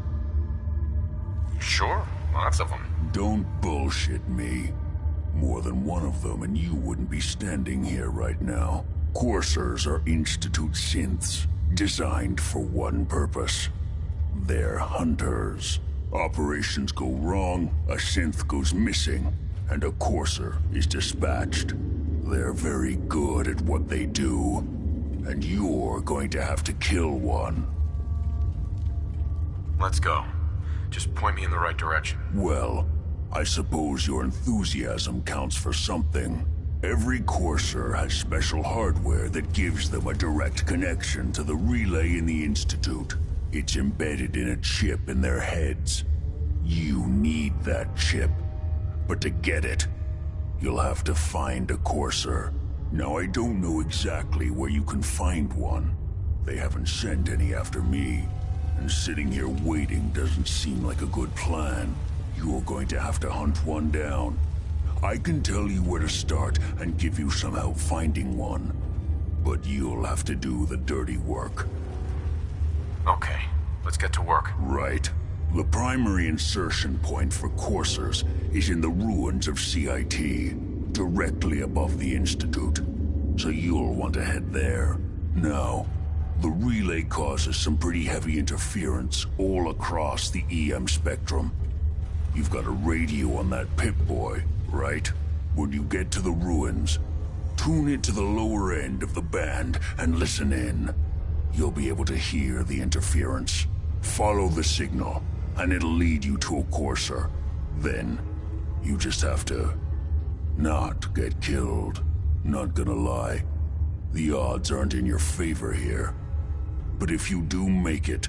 Sure, lots of them. Don't bullshit me. More than one of them and you wouldn't be standing here right now. Coursers are Institute synths, designed for one purpose. They're hunters. Operations go wrong, a synth goes missing, and a courser is dispatched. They're very good at what they do, and you're going to have to kill one. Let's go. Just point me in the right direction. Well, I suppose your enthusiasm counts for something. Every courser has special hardware that gives them a direct connection to the relay in the Institute. It's embedded in a chip in their heads. You need that chip. But to get it, you'll have to find a courser. Now, I don't know exactly where you can find one. They haven't sent any after me. And sitting here waiting doesn't seem like a good plan. You're going to have to hunt one down. I can tell you where to start and give you some help finding one. But you'll have to do the dirty work. Okay, let's get to work. Right. The primary insertion point for coursers is in the ruins of CIT, directly above the Institute. So you'll want to head there. Now, the relay causes some pretty heavy interference all across the EM spectrum. You've got a radio on that Pip-Boy, right? When you get to the ruins, tune it to the lower end of the band and listen in. You'll be able to hear the interference. Follow the signal, and it'll lead you to a courser. Then, you just have to not get killed. Not gonna lie, the odds aren't in your favor here. But if you do make it,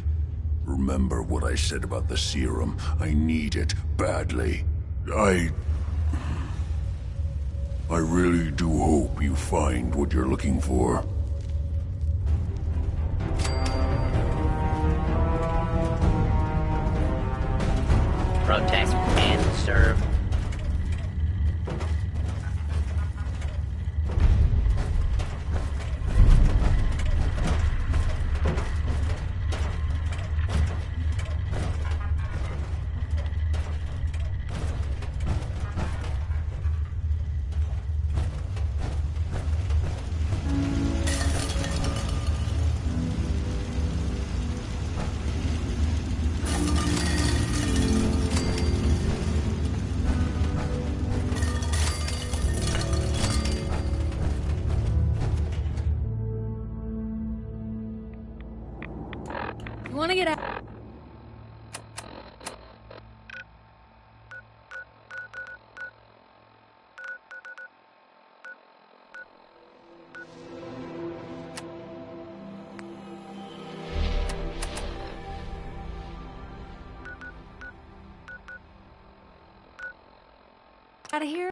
remember what I said about the serum. I need it badly. I really do hope you find what you're looking for. Protect and serve. You wanna get out? Out of here?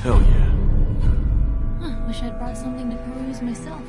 Hell yeah. Huh, wish I'd brought something to peruse myself.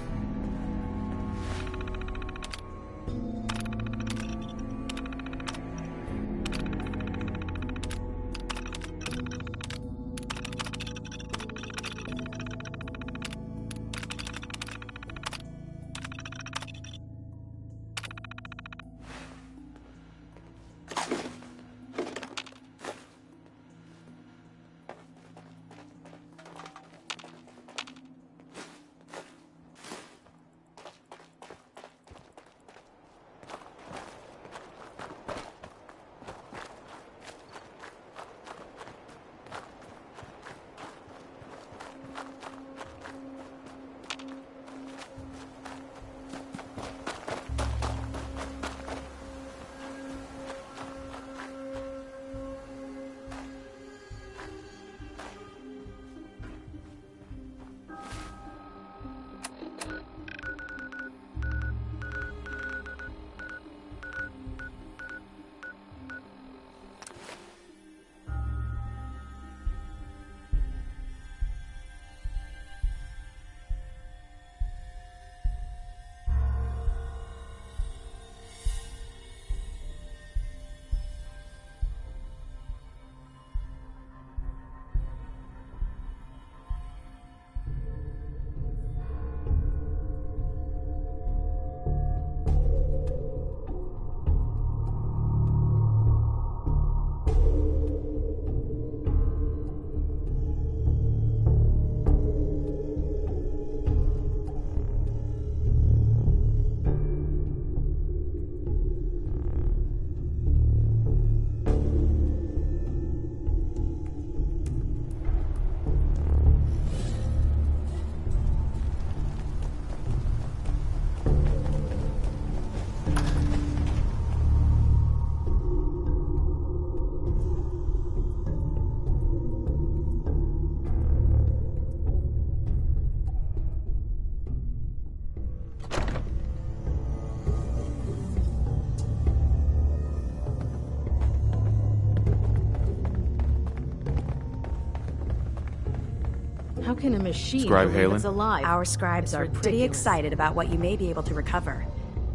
How can a machine Scribe believe Halen? it's alive? Our scribes are pretty excited about what you may be able to recover.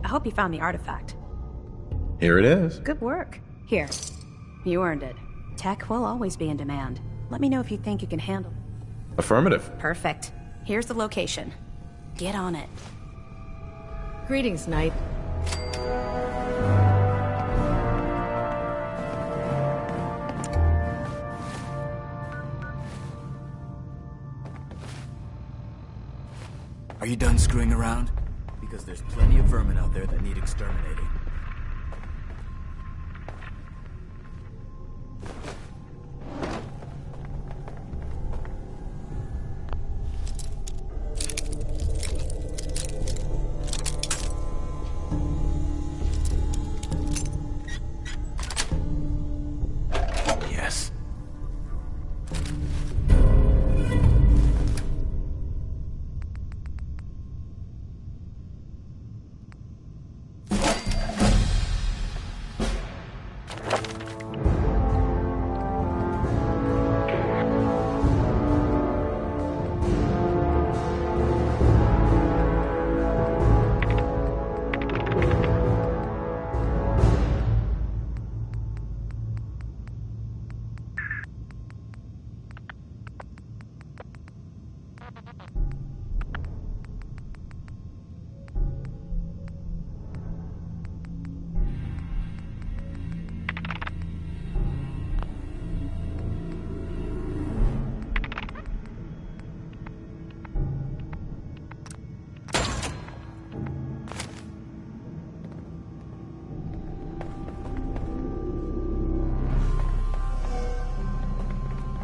I hope you found the artifact. Here it is. Good work. Here. You earned it. Tech will always be in demand. Let me know if you think you can handle it. Affirmative. Perfect. Here's the location. Get on it. Greetings, Knight. Are you done screwing around? Because there's plenty of vermin out there that need exterminating. Yes.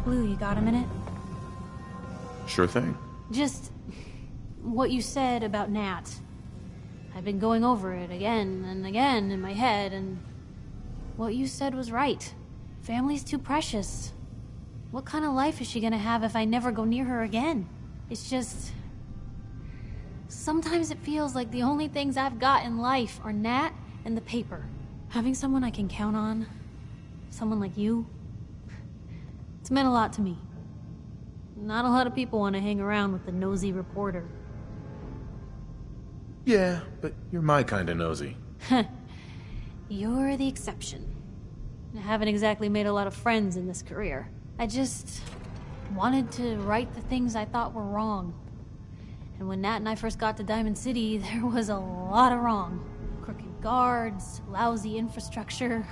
Blue, you got a minute? Sure thing. Just what you said about Nat. I've been going over it again and again in my head, and what you said was right. Family's too precious. What kind of life is she gonna have if I never go near her again? It's just... sometimes it feels like the only things I've got in life are Nat and the paper. Having someone I can count on, someone like you, it's meant a lot to me. Not a lot of people want to hang around with the nosy reporter. Yeah, but you're my kind of nosy. You're the exception. I haven't exactly made a lot of friends in this career. I just wanted to right the things I thought were wrong. And when Nat and I first got to Diamond City, there was a lot of wrong. Crooked guards, lousy infrastructure.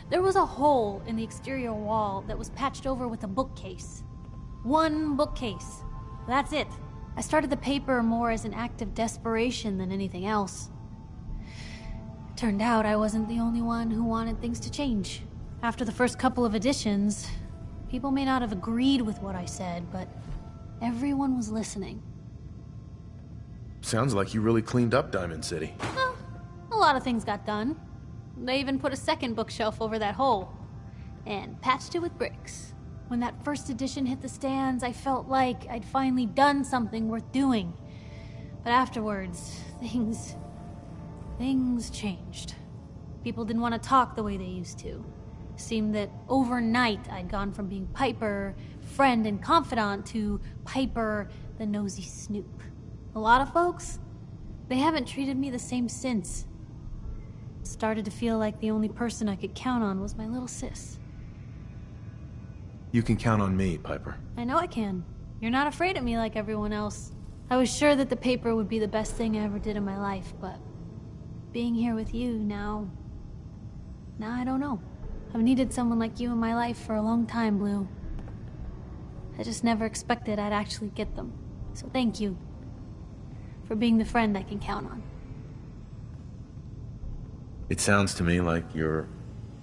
There was a hole in the exterior wall that was patched over with a bookcase. One bookcase. That's it. I started the paper more as an act of desperation than anything else. Turned out I wasn't the only one who wanted things to change. After the first couple of editions, people may not have agreed with what I said, but everyone was listening. Sounds like you really cleaned up Diamond City. Well, a lot of things got done. They even put a second bookshelf over that hole. And patched it with bricks. When that first edition hit the stands, I felt like I'd finally done something worth doing. But afterwards, things changed. People didn't want to talk the way they used to. It seemed that overnight I'd gone from being Piper, friend and confidant, to Piper, the nosy snoop. A lot of folks, they haven't treated me the same since. It started to feel like the only person I could count on was my little sis. You can count on me, Piper. I know I can. You're not afraid of me like everyone else. I was sure that the paper would be the best thing I ever did in my life, but being here with you now I don't know. I've needed someone like you in my life for a long time, Blue. I just never expected I'd actually get them. So thank you for being the friend I can count on. It sounds to me like you're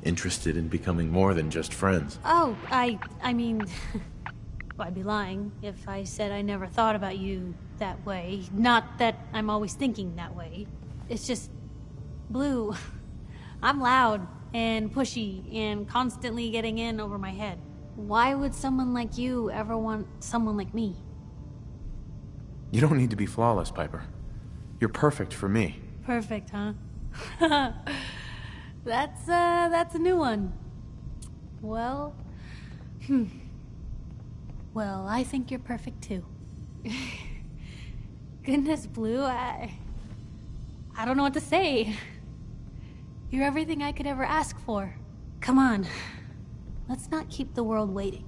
interested in becoming more than just friends. Oh, I mean, well, I'd be lying if I said I never thought about you that way. Not that I'm always thinking that way. It's just, Blue, I'm loud and pushy and constantly getting in over my head. Why would someone like you ever want someone like me? You don't need to be flawless, Piper. You're perfect for me. Perfect, huh? That's a new one. Well, well, I think you're perfect too. Goodness, Blue, I don't know what to say. You're everything I could ever ask for. Come on, let's not keep the world waiting.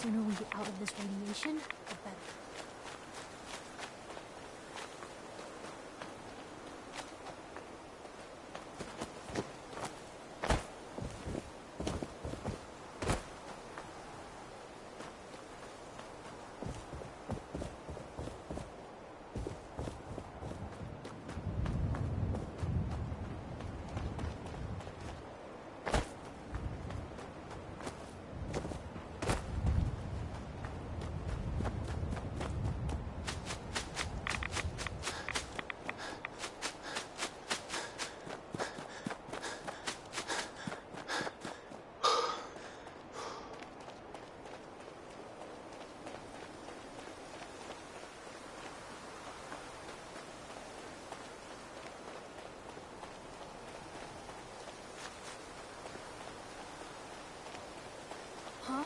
sooner we get out of this radiation, the better. Huh?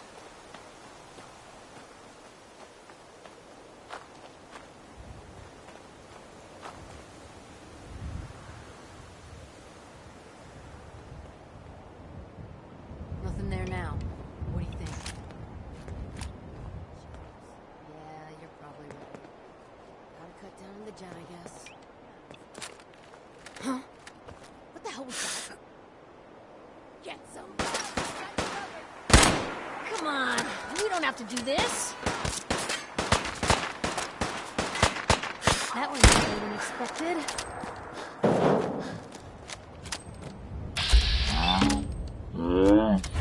Nothing there now. What do you think? Yeah, you're probably right. Gotta cut down on the jet, I guess. Huh? What the hell was that? Get some. Come on, we don't have to do this. That went better than expected.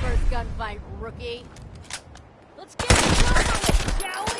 First gunfight, rookie. Let's get it over with, shall we?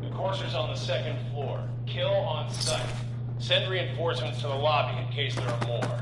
Enforcers on the second floor. Kill on sight. Send reinforcements to the lobby in case there are more.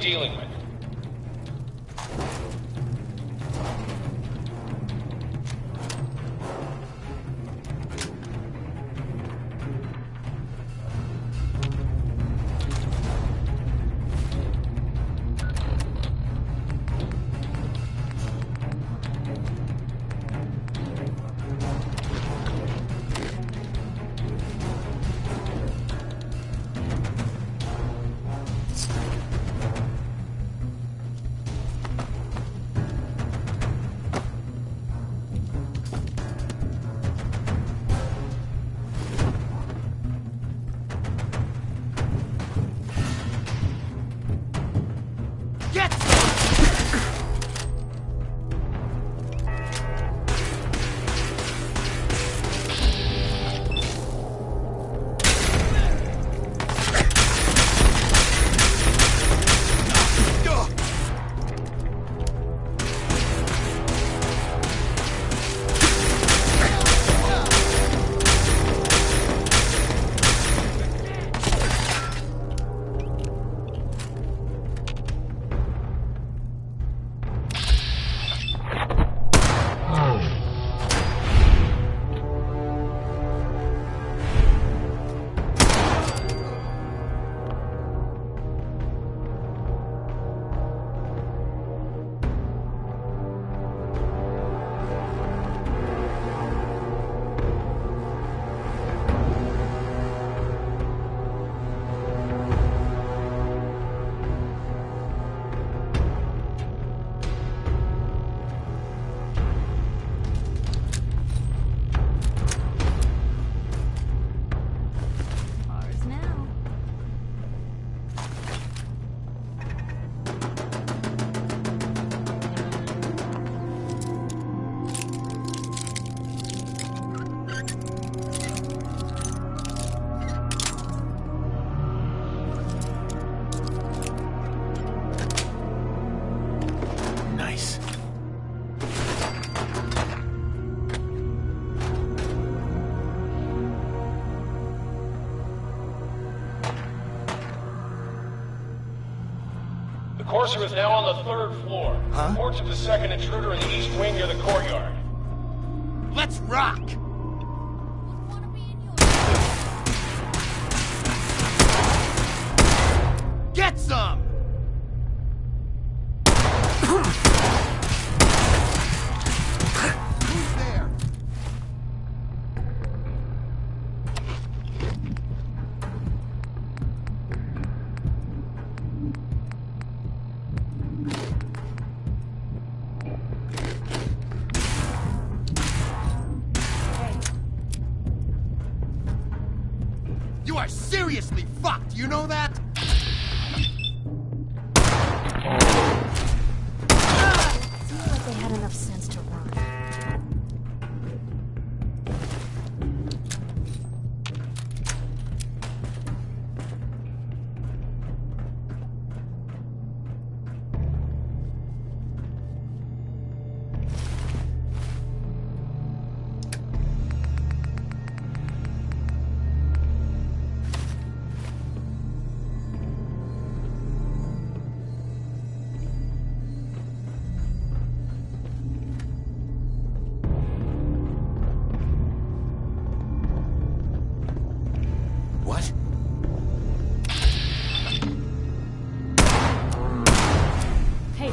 dealing with? Courser is now on the 3rd floor. Huh? Report to the second intruder in the east wing near the courtyard. Let's rock! Get some! Who's there? You are seriously fucked, you know that? Seems like they had enough sense to run. What? Hey,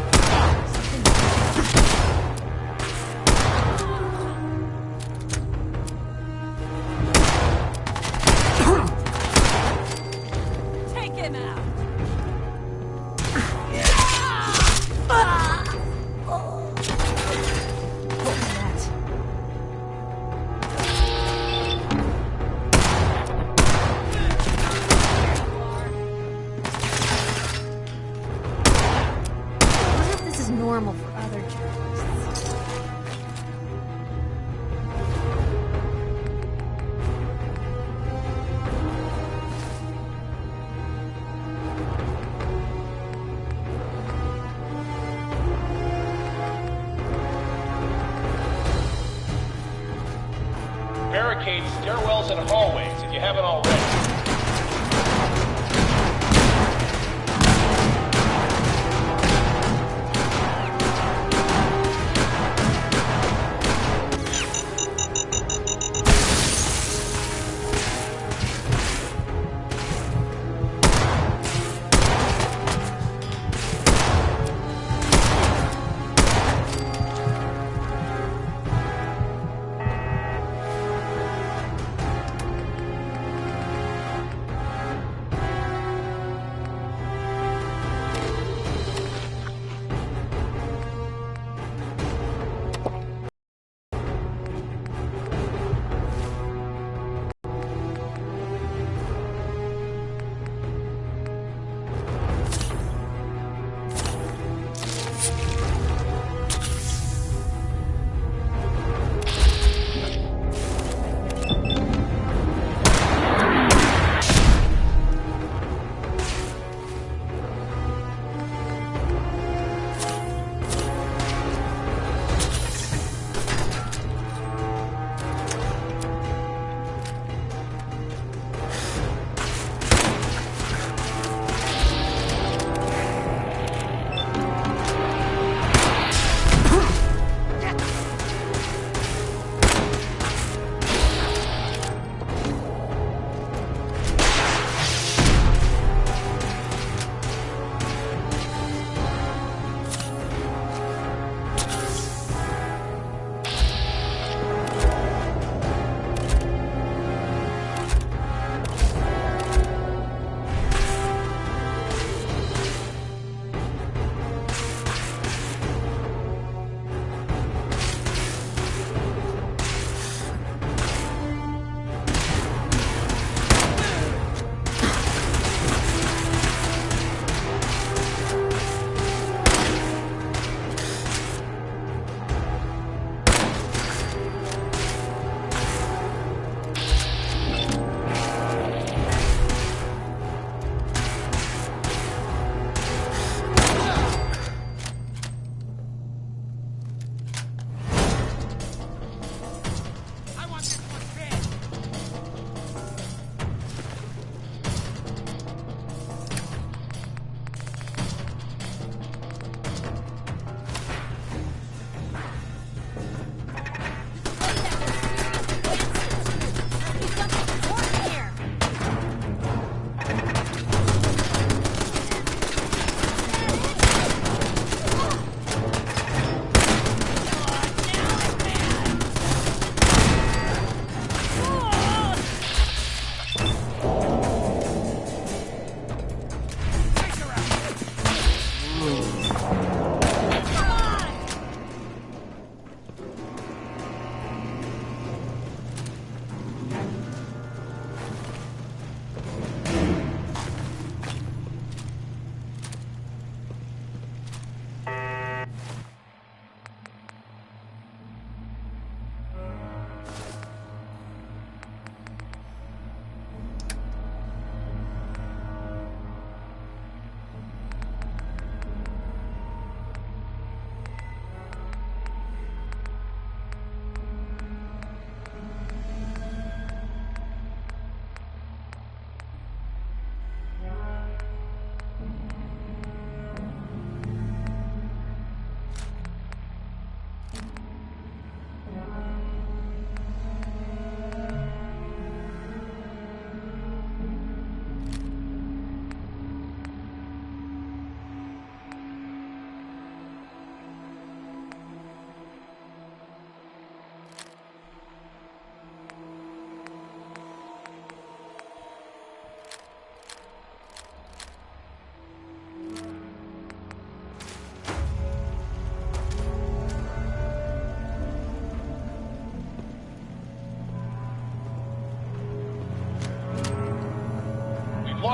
Take him out! normal for other journalists. Barricade stairwells and hallways if you haven't already.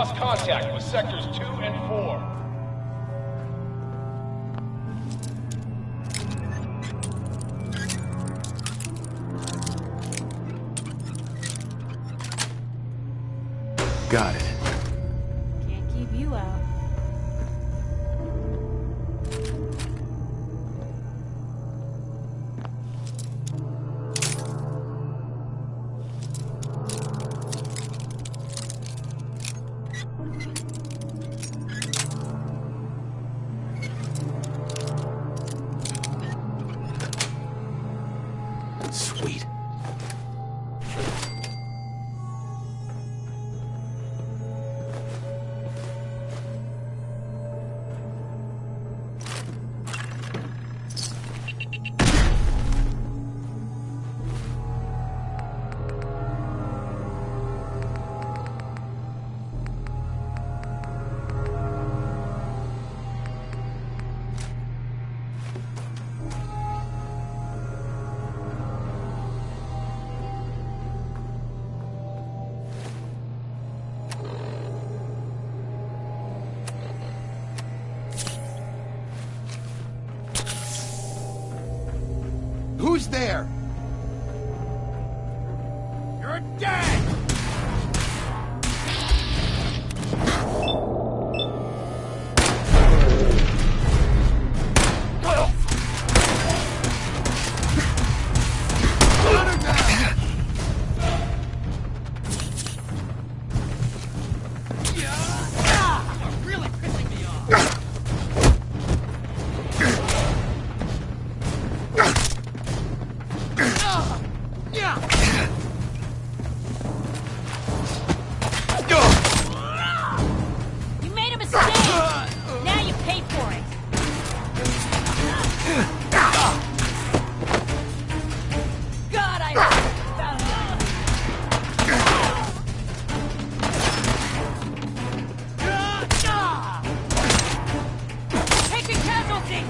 lost contact with sectors 2 and 4. Got it. Can't keep you out. Sweet. Who's there? You're dead! Really pissing me off. You made a mistake! Now you pay for it! God, I found it. Taking casualties!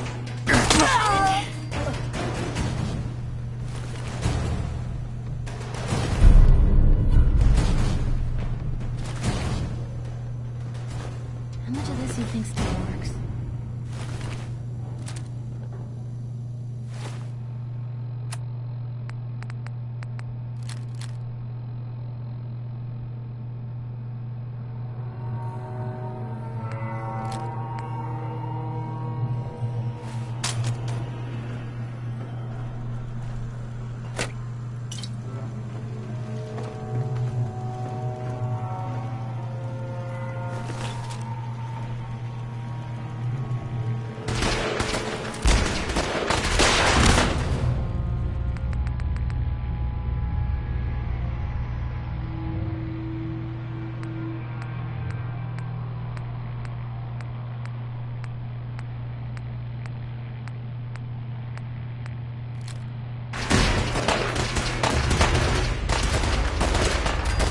How much of this you think still works?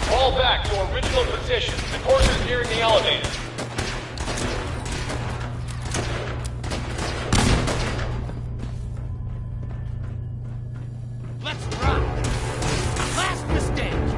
Fall back to original positions. The course is nearing the elevator. Let's rock. Blast the stage.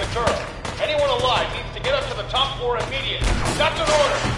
Ventura. Anyone alive needs to get up to the top floor immediately. That's an order!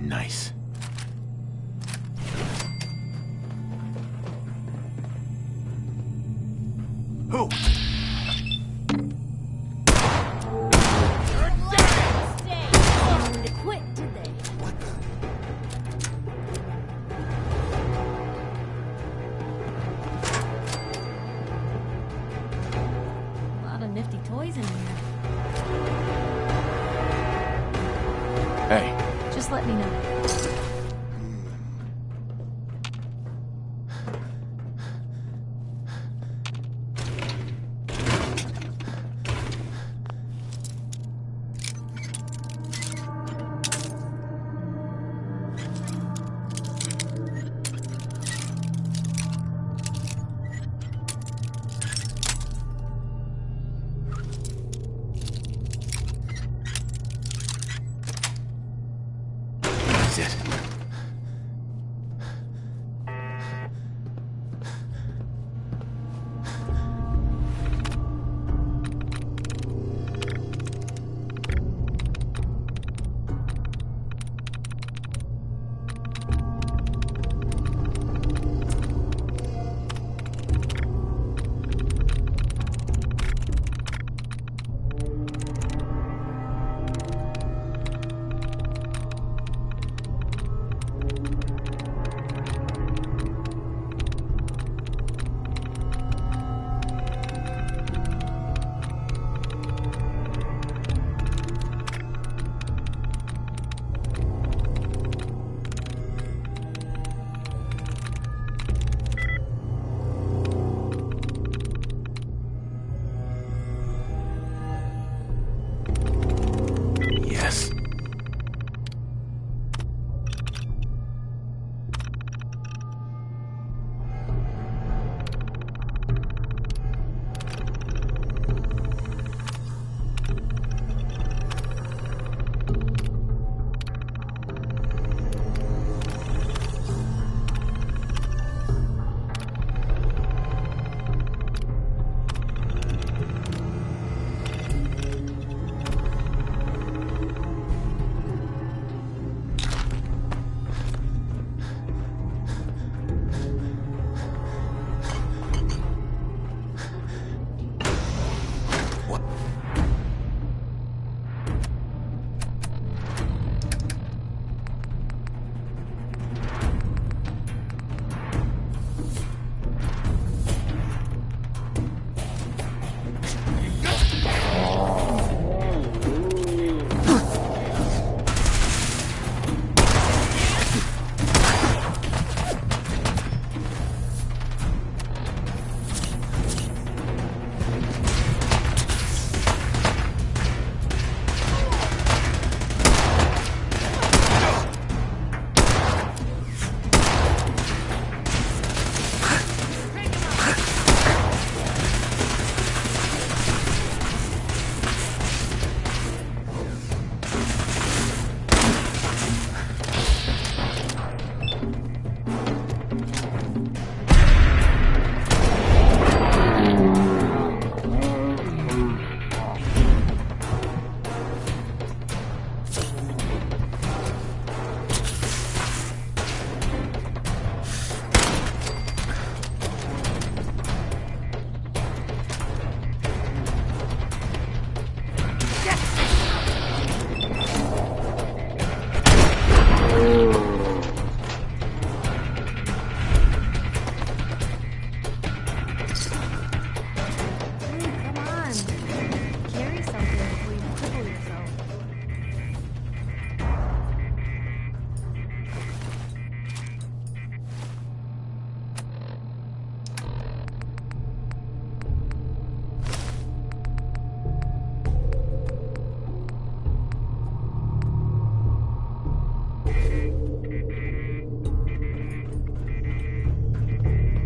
Nice. Who? Quit, did they? A lot of nifty toys in here. Hey. Just let me know. That's it.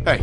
Hey,